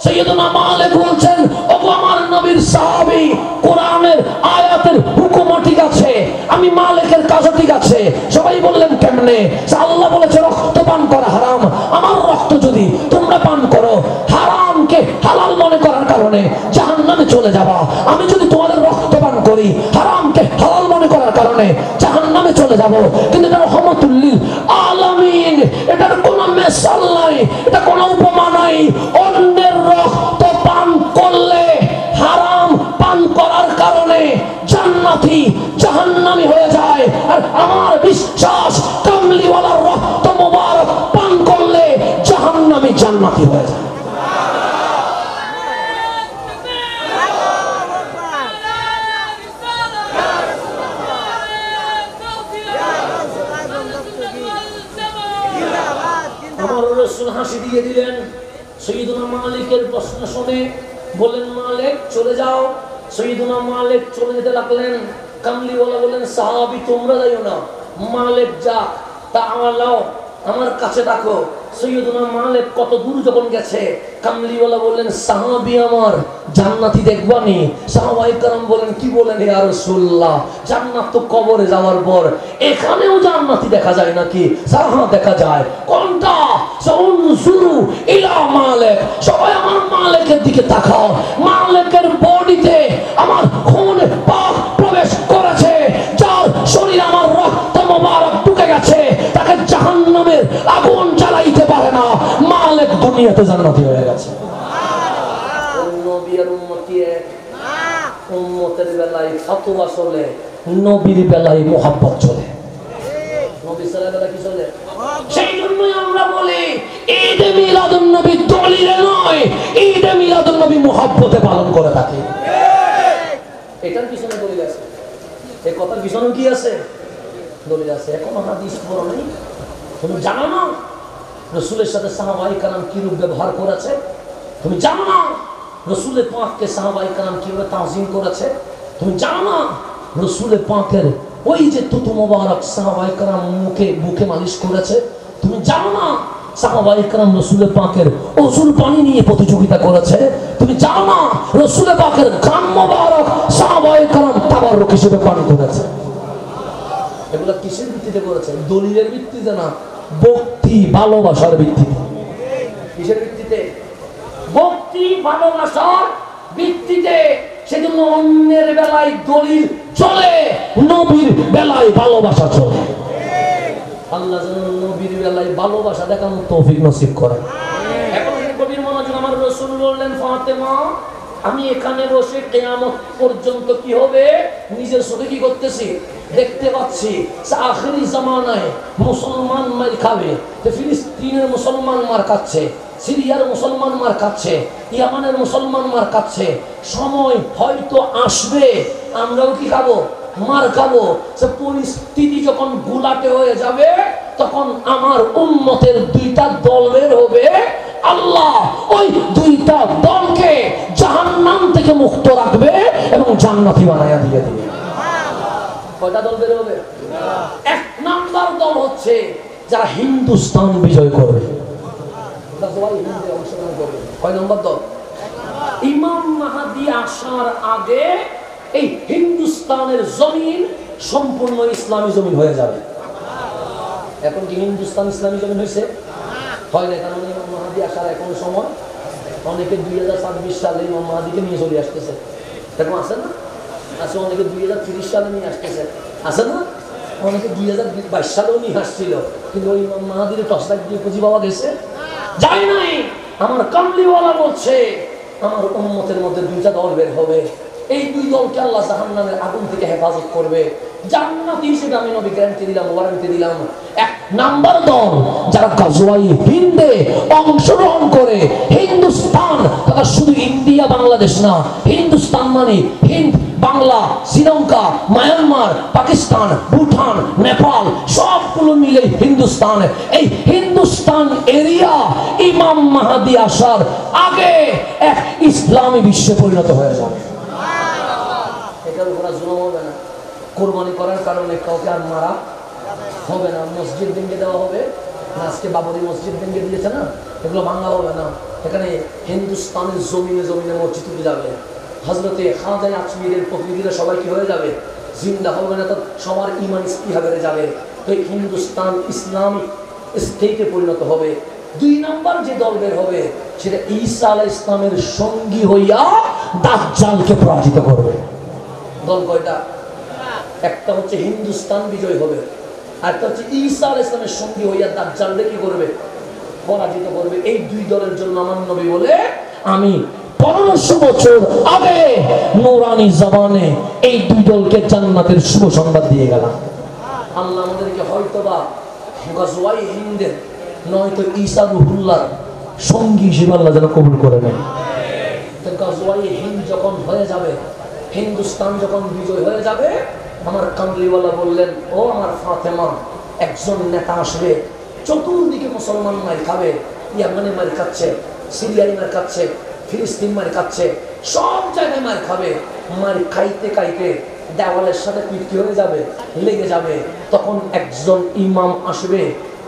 A: সাইয়েদনা মালিক বলছেন, ওগো আমার নবীর সাহাবী, কোরআনের আয়াতের হুকুম ঠিক আছে, আমি মালিকের কাজও ঠিক আছে। সবাই বললেন কেমনে? আল্লাহ বলেছে রক্ত পান করা হারাম, আমার রক্ত যদি তোমরা পান করো, হারামকে হালাল মনে করার কারণে জাহান্নামে চলে যাবা। আমি যদি তোমাদের রক্ত পান করি, হারামকে হালাল কারণে জাহান্নামে চলে যাব, কিন্তু এটা রহমাতুল লিল আলামিন, এটার কোনো মেসাল নাই, এটা কোনো উপমা নাই। অন্যের রক্ত পান করলে, হারাম পান করার কারণে জান্নাতি জাহান্নামী হয়ে যায়, আর আমার বিশ্বাস কামলিওয়ালার রক্ত মোবারক পান করলে জাহান্নামী জান্নাতি হয়ে যায়। আমার রাসূল হাসি দিয়ে দিলেন। সৈয়দুনা মালিকের প্রশ্ন শুনে বললেন, মালিক চলে যাও। সৈয়দুনা মালিক চলে যেতে লাগলেন। কামলিওয়ালা বললেন, সাহাবী তোমরা যাইও না, মালিক যাক, তাআলাও আমার কাছে ডাকো। সৈয়দুনা মালিক কত দূর যখন গেছে, কামলিওয়ালা বললেন, সাহাবী আমার জান্নাতি দেখবানি? সাহাবায়ে কেরাম বলেন, কি বলেন ইয়া রাসূলুল্লাহ, জান্নাত তো কবরে যাওয়ার পর, এখানেও জান্নাতি দেখা যায় নাকি? সাহা দেখা যায়। কোনটা? সাউনজুরু ইলা মালিক, সবাই আমার মালিকের দিকে তাকাও। মালিকের বডিতে আমার খুন পাক প্রবেশ করেছে, যার শরীরে আমার রক্ত মোবারক ঢুকে গেছে, তাকে জাহান্নামের আগুন জ্বালাইতে পারে না। মালিক দুনিয়াতে জান্নাতি হয়ে গেছে। নবী আর উম্মতি এক, উম্মতের বেলায় ফতোয়া চলে, নবীর বেলায় মুহাব্বত চলে। নবী সাল্লাল্লাহু আলাইহি কি চলে? সেই জন্যই আমরা বলি ঈদে মিলাদুন নবী দলিলে নয়, ঈদে মিলাদুন নবী মুহাব্বতে পালন করে থাকি। এটার পিছনে দলিল আছে, এই কথার পিছনে কি আছে? দলিল আছে। এখনো হাদিস পড়ো নেই, তুমি জানো না রাসূলের সাথে সাহাবায়ে কেরাম কিরূপ ব্যবহার করেছে? তুমি জানো না রাসূলের পাককে সাহাবায়ে কেরাম কিভাবে তাজিম করেছে? তুমি জানো না রাসূলের পাকের ওই যে তুতু মোবারক সাহাবায়ে কেরাম মুখে মালিশ করেছে? তুমি জানো না সাহাবায়ে কেরাম রাসূলের পাকের ওযুর পানি নিয়ে প্রতিযোগিতা করেছে? তুমি জানো না রাসূলের পাকের গান মোবারক সাহাবায়ে কেরাম তাবাররুক হিসেবে পান করেছে? এগুলো কিসের ভিত্তিতে করেছে? দলিলের ভিত্তিতে না, ভক্তি ভালোবাসার ভিত্তিতে। কিসের ভিত্তিতে? ভক্তি ভালোবাসার ভিত্তিতে। সেজন্য অন্যের বেলায় দলিল চলে, নবীর বেলায় ভালোবাসা চলে। আল্লাহ যেন নবীর বেলায় ভালোবাসা দেখানোর তৌফিক নসিব করেন। এখন কবির মনোযোগ। আমার রাসূল বললেন, ফাতেমা আমি এখানে বসে কিয়ামত পর্যন্ত কি হবে নিজের চোখে কি করতেছি দেখতে পাচ্ছি। আখিরি জামানায় মুসলমান মার খাবে, ফিলিস্তিনের মুসলমান মার খাচ্ছে, সিরিয়ার মুসলমান মার খাচ্ছে, ইয়ামানের মুসলমান মার খাচ্ছে। সময় হয়তো আসবে আমরাও কি খাবো? মার খাবো। সে পরিস্থিতি যখন গুলাটে হয়ে যাবে, তখন আমার উম্মতের দুইটা দল বের হবে। আল্লাহ ওই দুইটা দলকে জাহান্নাম থেকে মুক্ত রাখবে এবং জান্নাতি বানায়া দিয়ে দিবে। কয়টা দল বের হবে? এক নাম্বার দল হচ্ছে যারা হিন্দুস্তান বিজয় করবে। কয় নম্বর দল? ইমাম মাহদী আসার আগে এই হিন্দুস্তানের জমিন সম্পূর্ণ ইসলামী জমিন হয়ে যাবে। এখন কি হিন্দুস্তান ইসলামী জমিন হয়েছে? হয় না, কারণ ইমাম মাহদী আসার এখন সময়। অনেকে 2026 সালে ইমাম মাহদীকে নিয়ে চলে আসতেছে, এরকম আছে না? আছে। অনেকে 2030 সালে নিয়ে আসতেছে, আছে না? অনেকে 2022 সালেও নিয়ে আসছিল, কিন্তু ওই ইমাম মাহদীর টসলাইট দিয়ে খুঁজে পাওয়া গেছে? যায় নাই। আমার কামলিওয়ালা বলছে আমার উম্মতের মধ্যে দুইটা দল বের হবে। এই দুই দলকে আল্লাহ জাহান্নামের আগুন থেকে হেফাজত করবে। জান্নাতি হিসেবে আমি নবী গ্যারান্টি দিলাম, ওয়ারেন্টি দিলাম। এক নাম্বার দল যারা গাজওয়ায়ে হিন্দে অংশগ্রহণ করে। হিন্দুস্তান তারা শুধু ইন্ডিয়া বাংলাদেশ না, হিন্দুস্তান মানে হিন্দ, বাংলা, শ্রীলঙ্কা, মায়ানমার, পাকিস্তান, ভুটান, নেপাল সবগুলো মিলে হিন্দুস্তান। এই হিন্দুস্তান এরিয়া ইমাম মাহদী আসার আগে এক ইসলামী বিশ্বে পরিণত হয়ে যাবে। এটার উপর জুলুম হবে না। কোরবানি করার কারণে কাউকে আর মারা হবে না। মসজিদ ভেঙে দেওয়া হবে না, আজকে বাবরি মসজিদ ভেঙে দিয়েছে না, এগুলো ভাঙা হবে না। এখানে হিন্দুস্তানের জমিনে জমিনে মসজিদ উঠে যাবে। হযরতে খাজা আজমিরের প্রতিনিধিরা সবাই কি হয়ে যাবে? জিন্দা হবে না, তো সবার ঈমান স্পৃহা বেড়ে যাবে। তো হিন্দুস্তান ইসলামিক স্টেটে পরিণত হবে। দুই নাম্বার যে দল বের হবে সেটা ঈসা আলাইহিস সালামের সঙ্গী হইয়া দাজ্জালকে পরাজিত করবে। দল কয়টা? একটা হচ্ছে হিন্দুস্তান বিজয় হবে, আর একটা হচ্ছে ঈসা আলাইহিস সালামের সঙ্গী হইয়া দাজ্জালকে কি করবে, পরাজিত করবে। এই দুই দলের জন্য আমার নবী বলে আমি 1500 বছর আগে নূরানি জবানে এই দুই দলকে জান্নাতের শুভ সংবাদ দিয়ে গেলাম। আল্লাহ আমাদেরকে হয়তোবা গাজওয়ায়ে হিন্দের নয়তো ঈসা রুহুল্লাহর সঙ্গী হিসেবে আল্লাহ যেন কবুল করে নেয়। তো গাজওয়ায়ে হিন্দ যখন হয়ে যাবে, হিন্দুস্তান যখন বিজয় হয়ে যাবে, আমার কামলিওয়ালা বললেন, ও আমার ফাতেমা, একজন নেতা আসবে, চতুর্দিকে মুসলমান মার খাবে, ইয়ামানে মার খাচ্ছে, সিরিয়ায় মার খাচ্ছে, ফিলিস্তিন মার খাচ্ছে, সব জায়গায় মার খাবে। মার খাইতে খাইতে দেওয়ালের সাথে পিঠি হয়ে যাবে, লেগে যাবে। তখন একজন ইমাম আসবে,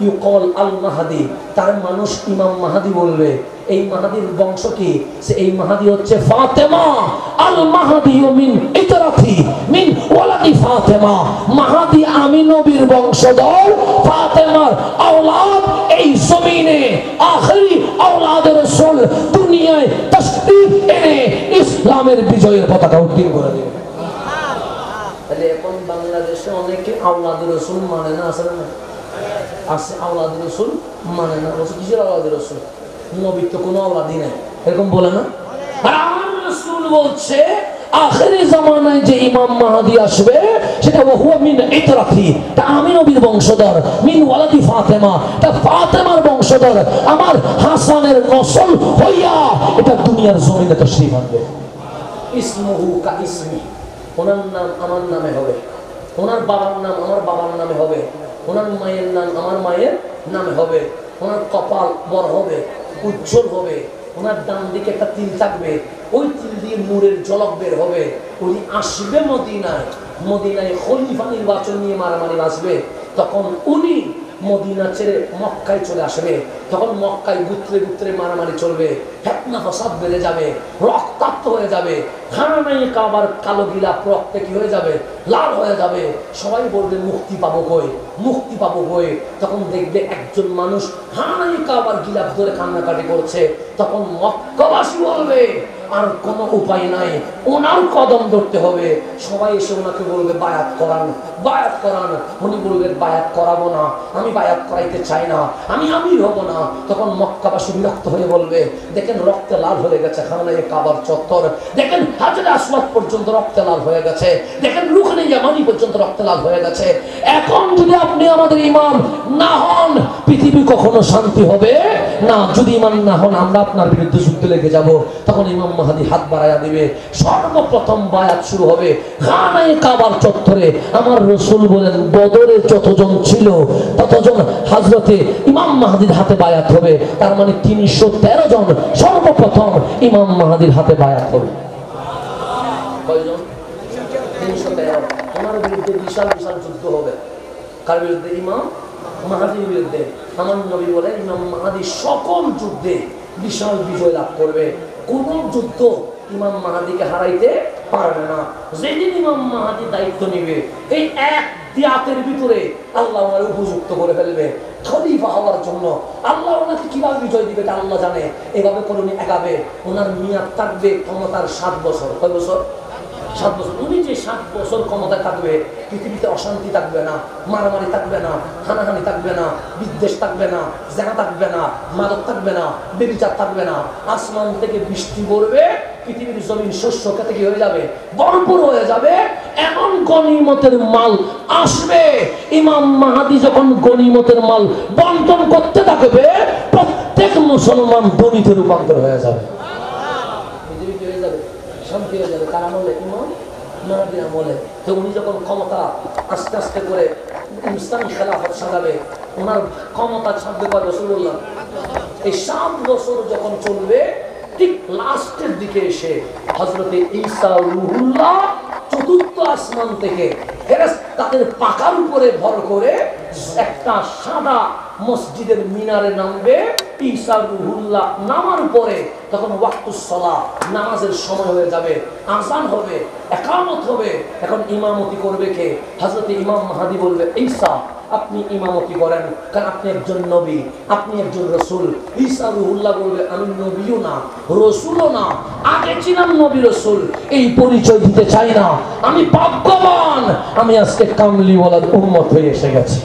A: ইউকল আল মাহাদি, তার মানুষ ইমাম মাহাদি বলবে। এই মাহাদির বংশ কি? সে এই মাহাদি হচ্ছে ফাতেমা আল মাহাদি মিন ইতরাতি মিন ওয়ালাদি ফাতেমা। মাহাদি আমি নবীর বংশধর, ফাতেমার আওলাদ। এই জমিনে আখেরি আওলাদের রাসূল দুনিয়ায় তাশরীফ এনে ইসলামের বিজয়ের পতাকা উত্তোলন করে দেবে। তাহলে এখন বাংলাদেশে অনেকে আওলাদের রাসূল মানে না, আসলে না আছে আওলাদের রাসূল মানে না। বলছে কিসের আওলাদের রাসূল? নবীর তো কোনো আওলাদই নাই, এরকম বলে না। আর আমার রাসূল বলছে আখেরি জামানায় যে ইমাম মাহদি আসবে সেটা ওহুয়া মিন ইতরাতি, তা আমি নবীর বংশধর, মিন ওয়ালাদি ফাতেমা, তা ফাতেমার বংশধর, আমার হাসানের নসল হইয়া এটা দুনিয়ার জমিনে তাশরীফ আনবে। ইসমুহু কা ইসমি, ওনার নাম আমার নামে হবে, ওনার বাবার নাম আমার বাবার নামে হবে, ওনার মায়ের নাম আমার মায়ের নামে হবে, ওনার কপাল বড় হবে, উজ্জ্বল হবে, ওনার ডান দিকে একটা তিল থাকবে, ওই তিল দিয়ে নূরের ঝলক বের হবে। উনি আসবে মদিনায়, মদিনায় খলিফা নির্বাচন নিয়ে মারামারি আসবে, তখন উনি মদিনা ছেড়ে মক্কায় চলে আসবে। তখন মক্কায় গুত্রে গুত্রে মারামারি চলবে, ফিতনা ফাসাদ বেড়ে যাবে, রক্তাক্ত হয়ে যাবে, খানায় কাবার কালো গিলাপ রক্তে কি হয়ে যাবে, লাল হয়ে যাবে। সবাই বলবে মুক্তি পাবো কই, মুক্তি পাবো কই। তখন দেখবে একজন মানুষ হানাই কাবার গিলাপ ধরে কান্নাকাটি করছে। তখন মক্কাবাসী বলবে আর কোনো উপায় নাই, ওনার কদম ধরতে হবে। সবাই এসে ওনাকে বলবে বায়াত করান, বায়াত করান। উনি বলবেন বায়াত করাবো না, আমি বায়াত করাইতে চাই না, আমি আমির হব না। তখন মক্কাবাসী বিরক্ত হয়ে বলবে দেখেন রক্তে লাল হয়ে গেছে খানায় কাবার চত্বর, দেখেন হাজরে আসওয়াদ পর্যন্ত রক্তে লাল হয়ে গেছে, দেখেন রুকনে ইয়ামানি পর্যন্ত রক্তে লাল হয়ে গেছে। এখন যদি আপনি আমাদের ইমাম না হন, পৃথিবী কখনো শান্তি হবে না। যদি ইমাম না হন, আমরা আপনার বিরুদ্ধে যুদ্ধে লেগে যাব। তখন ইমাম মাহদি হাত বাড়াইয়া দিবে, সর্বপ্রথম বায়াত শুরু হবে খানায় কাবার চত্বরে। আমার রাসূল বলেন বদরে যতজন ছিল ততজন হযরতে ইমাম মাহদির হাতে বায়াত হবে। তার মানে 313 জন সর্বপ্রথম ইমাম মাহদির হাতে বায়াত হবে। কয়জন? 313। ওনার বিরুদ্ধে বিশাল বিশাল যুদ্ধ হবে। কার বিরুদ্ধে? ইমাম মাহদির বিরুদ্ধে। আমার নবী বলেন ইমাম মাহদি সকল যুদ্ধে বিশাল বিজয় লাভ করবে, কোন যুদ্ধ ইমাম মাহদিকে হারাইতে পারবে না। যেদিন ইমাম মাহদি দায়িত্ব নেবে, এই এক দিয়াতের ভিতরে আল্লাহ ওনার উপযুক্ত করে ফেলবে খলিফা হওয়ার জন্য। আল্লাহ ওনাকে কিভাবে বিজয় দিবে তা আল্লাহ জানে। এভাবে করে উনি এগাবে। ওনার মেয়াদ থাকবে ক্ষমতার 7 বছর। কয় বছর? 7 বছর। উনি যে 7 বছর ক্ষমতায় থাকবে, পৃথিবীতে অশান্তি থাকবে না, মারামারি থাকবে না, হানাহানি থাকবে না, বিদ্বেষ থাকবে না, জেনা থাকবে না, মাদক থাকবে না, ব্যভিচার থাকবে না। আসমান থেকে বৃষ্টি পড়বে, পৃথিবীর জমিন শস্য খেতে কি হয়ে যাবে, ভরপুর হয়ে যাবে। এমন গনিমতের মাল আসবে, ইমাম মাহদি যখন গনিমতের মাল বন্টন করতে থাকবে, প্রত্যেক মুসলমান ধনীতে রূপান্তর হয়ে যাবে, পৃথিবী কি হয়ে যাবে, শান্তি হয়ে যাবে। কারণ হলে ইমাম মাহদি আমলে। তো উনি যখন ক্ষমতা আস্তে আস্তে করে ইসলামী খেলাফত সাজাবে, ওনার ক্ষমতা ছাড়বে কয় বছর বললাম? এই 7 বছর যখন চলবে, ঠিক লাস্টের দিকে এসে হযরতে ঈসা রূহুল্লাহ চতুর্থ আসমান থেকে ফেরেশতাদের পাকার উপরে ভর করে একটা সাদা মসজিদের মিনারে নামবে। ঈসা রূহুল্লাহ নামার পরে তখন ওয়াক্তুস সালাহ, নামাজের সময় হয়ে যাবে, আযান হবে, ইকামত হবে। এখন ইমামতি করবে কে? হযরতে ইমাম মাহদি বলবে ঈসা আপনি ইমামতি করেন, কারণ আপনি একজন নবী, আপনি একজন রসুল। ঈসা রুহুল্লাহ বলবে আমি নবীও না, রসুলও না, আগে ছিলাম নবী রসুল, এই পরিচয় দিতে চাই না। আমি ভাগ্যবান, আমি আজকে কামলিওয়ালার উম্মত হয়ে এসে গেছি।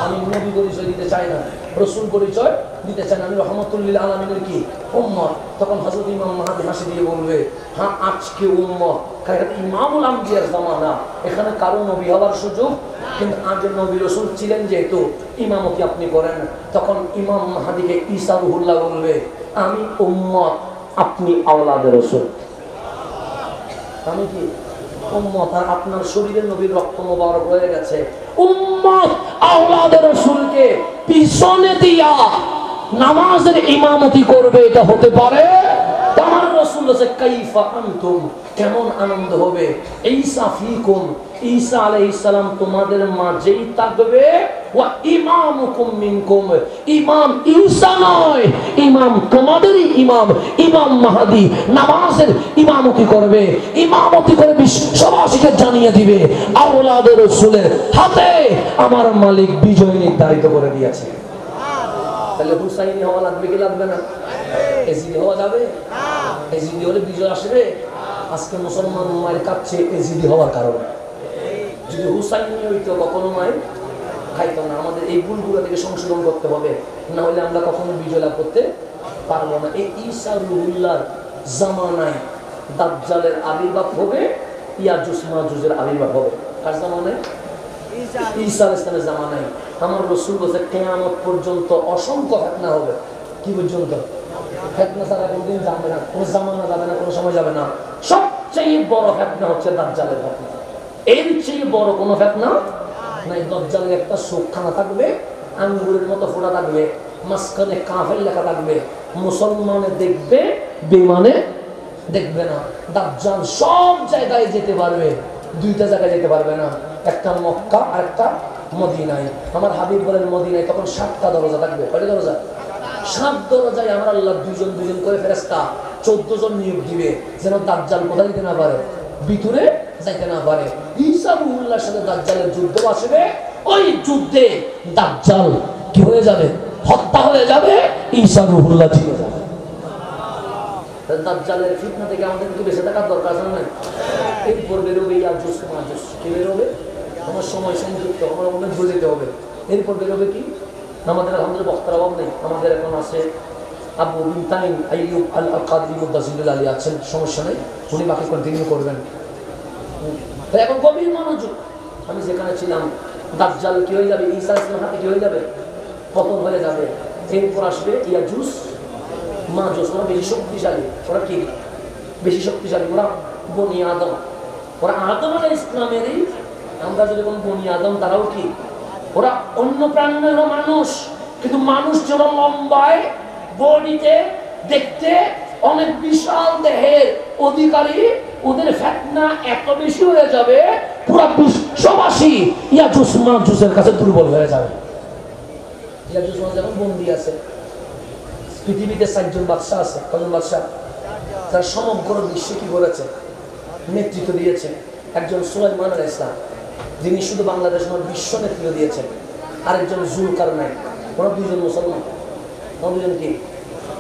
A: আমি নবী পরিচয় দিতে চাই না, রসুল পরিচয় দিতে চান, আমি রহমতুল্লিল আলামিনের কি উম্মত। তখন হযরত ইমাম মাহদী হাসি দিয়ে বলবে, হ্যাঁ আজকে উম্মত, কারণ ইমামুল আম্বিয়ার জামানা, এখানে কারো নবী হওয়ার সুযোগ, কিন্তু আগে নবী রসুল ছিলেন যেহেতু ইমামতি আপনি করেন। তখন ইমাম মাহদীকে ঈসা রুহুল্লাহ বলবে, আমি উম্মত, আপনি আওলাদে রসুল। আমি কি উম্মত, আর আপনার শরীরে নবীর রক্ত মোবারক হয়ে গেছে। উম্মত আওলাদে রাসূলকে পিছনে দিয়া নামাজের ইমামতি করবে, এটা হতে পারে? আমার রাসূল বলেছে কাইফা আনতুম, কেমন আনন্দ হবে। ঈসা ফিকুম, ঈসা আলাইহিস সালাম তোমাদের মাঝেই থাকবে। ওয়া ইমামুকুম মিনকুম, ইমাম ঈসা নয়, ইমাম তোমাদেরই ইমাম, ইমাম মাহদী নামাজের ইমামতি করবে। ইমামতি করে বিশ্ববাসীকে জানিয়ে দিবে আওলাদে রাসূলের হাতে আমার মালিক বিজয় নির্ধারিত করে দিয়েছে। তাহলে হুসাইনি হওয়া লাগবে কি লাগবে না? এজিদি হওয়া যাবে? এজিদি হলে বিজয় আসবে। আজকে মুসলমান মায়ের কাছে এজিদি হওয়ার কারণে, যদি হুসাইনি হইতো কখনো মায়ের খাইতো না। আমাদের এই ভুলগুলো থেকে সংশোধন করতে হবে, না হলে আমরা কখনো বিজয় লাভ করতে পারবো না। এই ঈসা রুহুল্লাহর জামানায় দাজ্জালের আবির্ভাব হবে, ইয়াজুজ মাজুজের আবির্ভাব হবে। কার জামানায়? ঈসা আলাইহিস সালামের জামানায়। আমার রাসূল বলেছে কিয়ামত পর্যন্ত অসংখ্য ফিতনা হবে। কি পর্যন্ত? ফিতনা ছাড়া কোনদিন যাবে না, কোন জামানা যাবে না, কোন সময় যাবে না। সবচেয়ে বড় ফিতনা হচ্ছে দাজ্জালের ফিতনা। এর চেয়ে বড় কোনো ফিতনা নাই। দাজ্জালের একটা চোখখানা থাকবে, আঙ্গুরের মতো ফোঁটা থাকবে, মাঝখানে কাফের লেখা থাকবে। মুসলমানে দেখবে, বেঈমানে দেখবে না। দাজ্জাল সব জায়গায় যেতে পারবে, দুইটা জায়গায় যেতে পারবে না, একটা মক্কা আর একটা মদিনায়। আমার হাবিব বলেন মদিনায় তখন 7টা দরজা থাকবে। কয়টা দরজা? 7 দরজায় আমার আল্লাহ দুইজন দুইজন করে ফেরেশতা 14 জন নিয়োগ দিবে, যেন দাজ্জাল কোথায় যেতে না পারে, ভিতরে যাইতে না পারে। ঈসা রুহুল্লাহর সাথে দাজ্জালের যুদ্ধ আসবে, ওই যুদ্ধে দাজ্জাল কি হয়ে যাবে? হত্যা হয়ে যাবে, ঈসা রুহুল্লাহ জিতে যাবে। দাজ্জালের ফিতনা থেকে আমাদের একটু বেঁচে থাকার দরকার আছে না? এরপর বেরোবে ইয়াজুজ মাজুজ। কি বেরোবে? আমার সময় সংযুক্ত, আমার অনেক বুঝতে হবে। এরপর বেরোবে কি? আমাদের আলহামদুলিল্লাহ বক্তার অভাব নেই। আমাদের এখন আছে আবু বিন তাইম আইয়ুব আল কাদরি মুদাজিলুল আলী আছেন, সমস্যা নেই, উনি বাকি কন্টিনিউ করবেন। তাই এখন গভীর মনোযোগ। আমি যেখানে ছিলাম, দাজ্জাল কি হয়ে যাবে? ঈসা আলাইহিস সালামের হাতে কি হয়ে যাবে? পতন হয়ে যাবে। এরপর আসবে ইয়াজুজ মাজুজ। ওরা বেশি শক্তিশালী। ওরা কি বেশি শক্তিশালী? ওরা বনি আদম। ওরা আদম আলাইহিস সালামেরই, আমরা যদি কোন বনি আদম, তারাও কি ওরা অন্য প্রাণীর মানুষ, কিন্তু মানুষ যেন লম্বায়, বডিতে, দেখতে অনেক বিশাল দেহের অধিকারী। ওদের ফিতনা এত বেশি হয়ে যাবে, পুরো বিশ্ববাসী ইয়াজুজ মাজুজের কাছে দুর্বল হয়ে যাবে। ইয়াজুজ মাজুজ এখন বন্দী আছে। পৃথিবীতে 4 জন বাদশা আছে। কজন বাদশা? তারা সমগ্র বিশ্বে কি করেছে? নেতৃত্ব দিয়েছে। একজন সুলাইমান আলাইহিস সালাম, যিনি শুধু বাংলাদেশ নয় বিশ্ব নেতৃত্ব দিয়েছেন। আরেকজন জুলকারনাইন। ওরা 2 জন মুসলমান। 2 জন কি?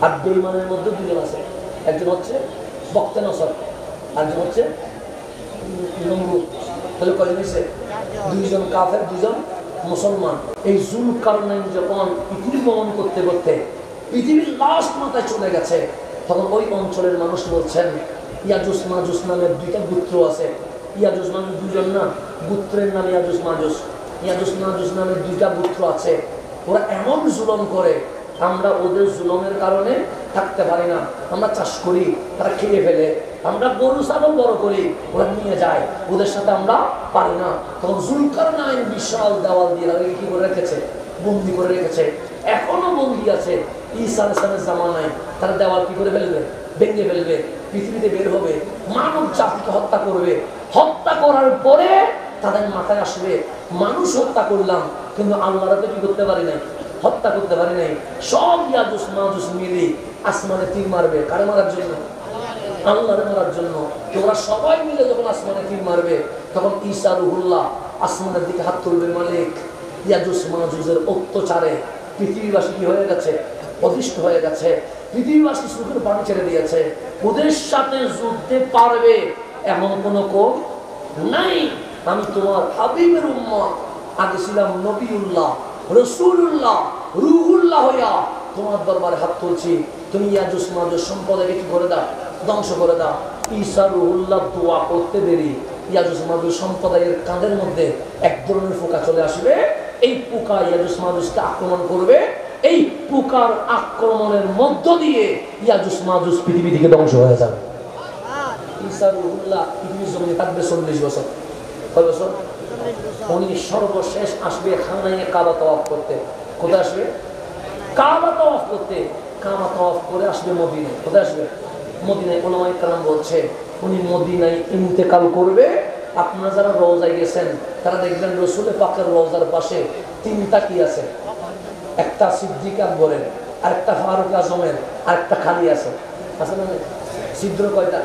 A: আর বেঈমানের মধ্যে 2 জন আছে। একজন হচ্ছে বক্তেনসর, আরেকজন হচ্ছে নমরুদ। তাহলে কয়জন হয়েছে? 2 জন কাফের, 2 জন মুসলমান। এই জুলকারনাইন যখন পৃথিবী ভ্রমণ করতে করতে পৃথিবীর লাস্ট মাথায় চলে গেছে, তখন ওই অঞ্চলের মানুষ বলছেন ইয়াজুজ মাজুজ নামের 2টা গোত্র আছে। ইয়াজুজ মানুষ 2 জন না, গোত্রের নাম ইয়াজুজ মাজুজ। ইয়াজুজ মাজুজ নামের 2টা গোত্র আছে। ওরা এমন জুলুম করে, আমরা ওদের জুলুমের কারণে থাকতে পারি না। আমরা চাষ করি, তারা খেয়ে ফেলে। আমরা গরু ছাগল বড় করি, ওরা নিয়ে যায়। ওদের সাথে আমরা পারি না। তখন জুলকারনাইন বিশাল দেওয়াল দিয়ে কি করে রেখেছে? বন্দি করে রেখেছে। এখনো বন্দি আছে। ঈসা আলাইহিস সালামের জামানায় তারা দেওয়াল কি করে ফেলবে? ভেঙে ফেলবে, পৃথিবীতে বের হবে, মানব জাতিকে হত্যা করবে। হত্যা করার পরে তাদের মাথায় আসবে মানুষ হত্যা করলাম, কিন্তু আল্লাহরা তো কি করতে পারি নাই, হত্যা করতে পারি নাই। সব ইয়াজুজ মাজুজ মিলে আসমানে তীর মারবে। কারে মারার জন্য? আল্লাহরে মারার জন্য। তোমরা সবাই মিলে যখন আসমানে তীর মারবে, তখন ঈসা রুহুল্লাহ আসমানের দিকে হাত তুলবে, মালিক ইয়াজুজ মাজুজের অত্যাচারে পৃথিবীবাসী কি হয়ে গেছে, অতিষ্ঠ হয়ে গেছে। পৃথিবীবাসী সুখের পানি ছেড়ে দিয়েছে। ওদের সাথে যুদ্ধে পারবে এমন কোন কোন নাই। আমি তোমার হাবিবের উম্মত, আগে ছিলাম নবিউল্লাহ, রসুল্লাহ, রুহুল্লাহ হইয়া তোমার দরবারে হাত তুলছি। তুমি ইয়াজুজ মাজুজ সম্প্রদায়কে কি করে দাও, ধ্বংস করে দাও। ঈসা রুহুল্লাহ দোয়া করতে দেরি, ইয়াজুজ মাজুজ সম্প্রদায়ের কাঁধের মধ্যে এক ধরনের পোকা চলে আসবে। এই পোকা ইয়াজুজ মাজুজকে আক্রমণ করবে। এই পোকার আক্রমণের মধ্য দিয়ে ইয়াজুজ মাজুজ পৃথিবী থেকে ধ্বংস হয়ে যাবে। ঈসা রুহুল্লাহ পৃথিবীর জমিনে থাকবে 40 বছর। কয় বছর? উনি সর্বশেষ আসবে খানায়ে কাবা তাওয়াফ করতে। কোথায় আসবে? কাবা তাওয়াফ করতে। কাবা তাওয়াফ করে আসবে মদিনায়। কোথায় আসবে? মদিনায়। উলামায়ে কেরাম বলছে উনি মদিনায় ইন্তেকাল করবে। আপনারা যারা রওজায় গেছেন তারা দেখবেন রাসূলের পাকের রওজার পাশে 3টা কি আছে, একটা সিদ্দিক আকবরের, আরেকটা ফারুক আজমের, আরেকটা খালি আছে। আছে না? ছিদ্র কয়টা?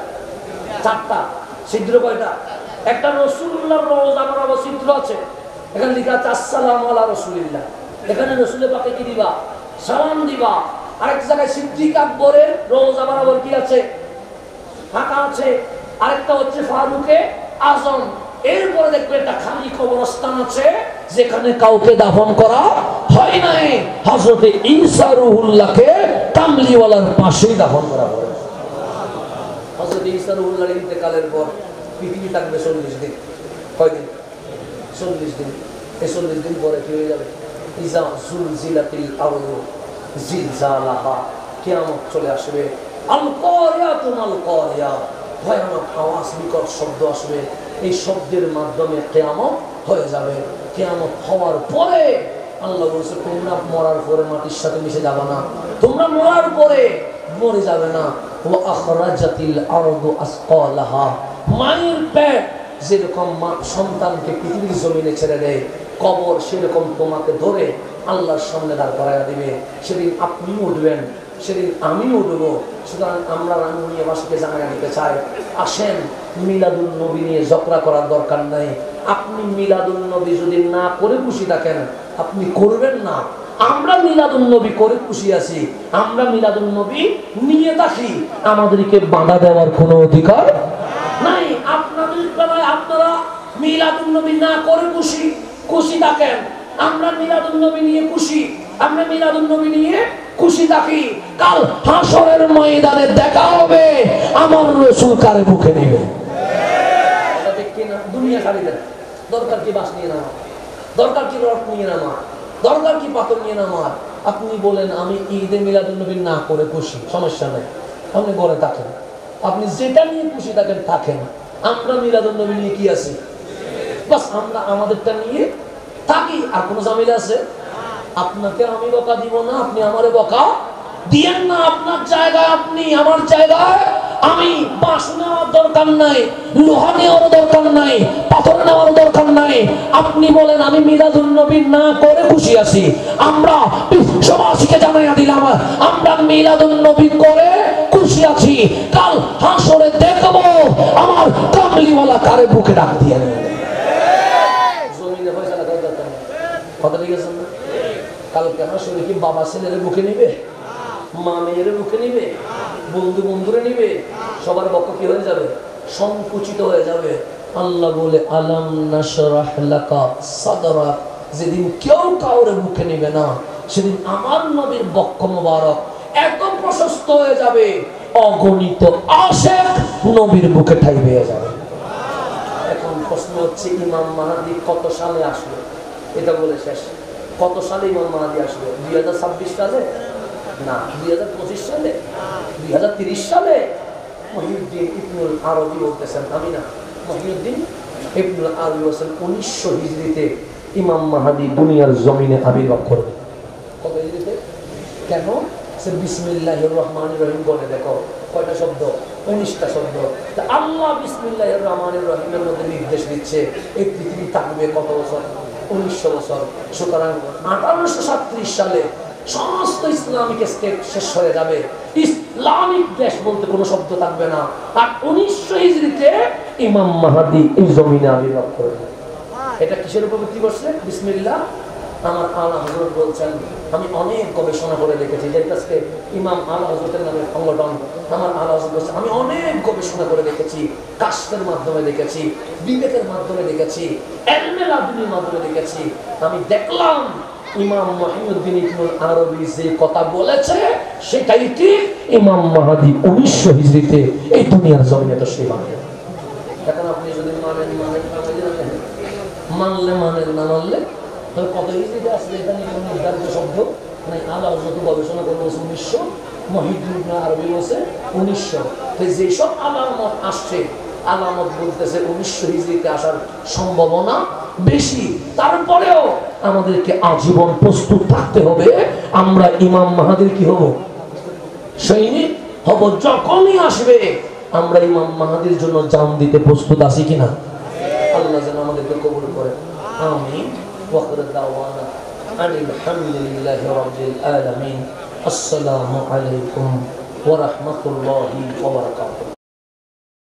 A: 4টা। ছিদ্র কয়টা? একটা রাসূলুল্লাহর রওজা বরাবর ছিদ্র আছে। এখানে লেখা আছে আসসালামু আলা রাসূলিল্লাহ। এখানে রাসূলের পাকে কি দিবা? সালাম দিবা। আরেক জায়গায় সিদ্দিক আকবরের রওজা বরাবর কি আছে? ফাঁকা আছে। আরেকটা হচ্ছে ফারুকে আজম। এরপরে দেখবে একটা খালি কবরস্থান আছে যেখানে কাউকে দাফন করা হয় নাই। হযরতে ঈসা রুহুল্লাহকে কামলিওয়ালার পাশেই দাফন করা হয়। হযরতে ঈসা রুহুল্লাহর ইন্তেকালের পর পৃথিবী থাকবে 40 দিন। কয়দিন? 40 দিন। এই 40 দিন পরে কি হয়ে যাবে? ইজা জুলজিলাতিল আরদু জিলজালাহা, কিয়ামত চলে আসবে। আল কারিয়াতু মাল কারিয়া, ভয়ানক আওয়াজ, বিকট শব্দ আসবে। এই শব্দের মাধ্যমে কিয়ামত হয়ে যাবে। কিয়ামত হওয়ার পরে আল্লাহ বলেছে তোমরা মরার পরে মাটির সাথে মিশে যাবে না, তোমরা মরার পরে মরে যাবে না। ওয়া আখরাজাতিল আরদু আসকালাহা, মায়ের পেট যেরকম মা সন্তানকে পৃথিবীর জমিনে ছেড়ে দেয়, কবর সেরকম তোমাকে ধরে আল্লাহর সামনে দাঁড় করাইয়া দিবে। সেদিন আপনি উঠবেন, সেদিন আমি উঠবো। সুতরাং আমরা রাঙ্গুনিয়াবাসীকে জানাই দিতে চাই, আসেন মিলাদুল নবী নিয়ে ঝগড়া করার দরকার নাই। আপনি মিলাদুল নবী যদি না করে খুশি থাকেন আপনি করবেন না। আমরা মিলাদুল নবী করে খুশি আছি, আমরা মিলাদুল নবী নিয়ে থাকি, আমাদেরকে বাধা দেওয়ার কোনো অধিকার নাই। আপনাদের বেলায় আপনারা মিলাদুল নবী না করে খুশি থাকেন, আমরা মিলাদুল নবী নিয়ে খুশি, আমরা মিলাদুল নবী নিয়ে খুশি থাকি। কাল হাসরের ময়দানে দেখা হবে আমার রাসূল কারে বুকে নেবে। এটা দেখতে না দুনিয়া ছাড়ি দেন। দরকার কি বাস নিয়ে নামা, দরকার কি রড নিয়ে নামা, দরকার কি পাথর নিয়ে নামা। আপনি বলেন আমি ঈদে মিলাদুল নবী না করে খুশি, সমস্যা নাই, আপনি ঘরে থাকেন, আপনি যেটা নিয়ে খুশি থাকেন থাকেন। আমরা মিলাদুল নবী নিয়ে কি আছি, বাস আমরা আমাদেরটা নিয়ে থাকি। আর কোনো ঝামেলা আছে? আপনাকে আমি বকা দিব না, আপনি আমারে বকা দিয়েন না। আপনার জায়গায় আপনি, আমার জায়গায় আমি। বাঁশ নেওয়ার দরকার নাই, লোহা নেওয়ার দরকার নাই, পাথর নেওয়ার দরকার নাই। আপনি বলেন আমি মিলাদুল নবী না করে খুশি আছি। আমরা বিশ্ববাসীকে জানাইয়া দিলাম আমরা মিলাদুল নবী করে খুশি আছি। কাল হাসরে দেখব আমার কামলিওয়ালা কারে বুকে ডাক দিয়ে নেবে। জমিনে পয়সা লাগার দরকার নেই, কথা ঠিক আছে না? কালকে হাসরে কি বাবা ছেলের বুকে নিবে, মা মেয়ের বুকে নিবে, বন্ধু বন্ধুরে নিবে, সবার বক্ষ কি হয়ে যাবে? সংকুচিত হয়ে যাবে। আল্লাহ বলে আলাম নাশরাহ লাকা সাদরাক, যেদিন কেউ কাউরে বুকে নিবে না সেদিন আমার নবীর বক্ষ মোবারক এত প্রশস্ত হয়ে যাবে অগণিত আশিক নবীর বুকে ঠাঁই পেয়ে যাবে। এখন প্রশ্ন হচ্ছে ইমাম মাহদী কত সালে আসবে? এটা বলে শেষ। কত সালে ইমাম মাহদী আসবে? 2026 সালে না, 2025 সালে, 2030 সালে? মহিউদ্দিন ইবনুল আরবি বলতেছেন, আমি না, মহিউদ্দিন ইবনুল আরবি বলেছেন 1900 হিজরিতে ইমাম মাহদী দুনিয়ার জমিনে আবির্ভাব করবে। কত হিজরিতে? কেন? সে বিসমিল্লাহির রহমানির রহিম বলে দেখো কয়টা শব্দ? 19টা শব্দ। আল্লাহ বিসমিল্লাহির রহমানির রহিমের মধ্যে নির্দেশ দিচ্ছে এই পৃথিবী থাকবে কত বছর? 1900 বছর। সুতরাং 1837 সালে সমস্ত ইসলামিক স্টেট শেষ হয়ে যাবে, ইসলামিক দেশ বলতে কোনো শব্দ থাকবে না। আর 1900 হিজরিতে ইমাম মাহদী এই জমিনে আবির্ভাব করবে। এটা কিসের উপর ভিত্তি করছে? বিসমিল্লাহ আমার আলা হযরত বলছেন, আমি অনেক গবেষণা করে দেখেছি, যে আজকে ইমাম আলা হযরতের নামে সংগঠন, আমার আলা হযরত বলছে আমি অনেক গবেষণা করে দেখেছি, কাশফের মাধ্যমে দেখেছি, বিবেকের মাধ্যমে দেখেছি, ইলমে লাদুনির মাধ্যমে দেখেছি, আমি দেখলাম ইমাম মুহিউদ্দিন ইবনুল আরবি যে কথা বলেছে সেটাই ঠিক। ইমাম মাহদী 1900 হিজরিতে এই দুনিয়ার জমিনে তশরীফ আনবেন। এখন আপনি যদি মানেন মানলে মানেন, না মানলে তবে কত হিজরিতে আসলে এটা নিয়ে কোনো নির্ধারিত শব্দ মানে আলা হযরত গবেষণা করে বলছে 1900, মুহিউদ্দিন ইবনুল আরবি বলছে 1900। তো যেসব আলামত আসছে, আলামত বলতেছে 1900 হিজরিতে আসার সম্ভাবনা বেশি। তারপরেও আমাদেরকে আজীবন প্রস্তুত থাকতে হবে, আমরা ইমাম মাহদীর কি হব, সৈনিক হব। যখনই আসবে আমরা ইমাম মাহদীর জন্য জান দিতে প্রস্তুত আছি কিনা, আল্লাহ যেন আমাদেরকে কবুল করে। আমিন। ওয়া আখিরু দাওয়ানা আনিল হামদুলিল্লাহি রাব্বিল আলামিন। আসসালামু আলাইকুম ওয়া রাহমাতুল্লাহি ওয়া বারাকাতুহু।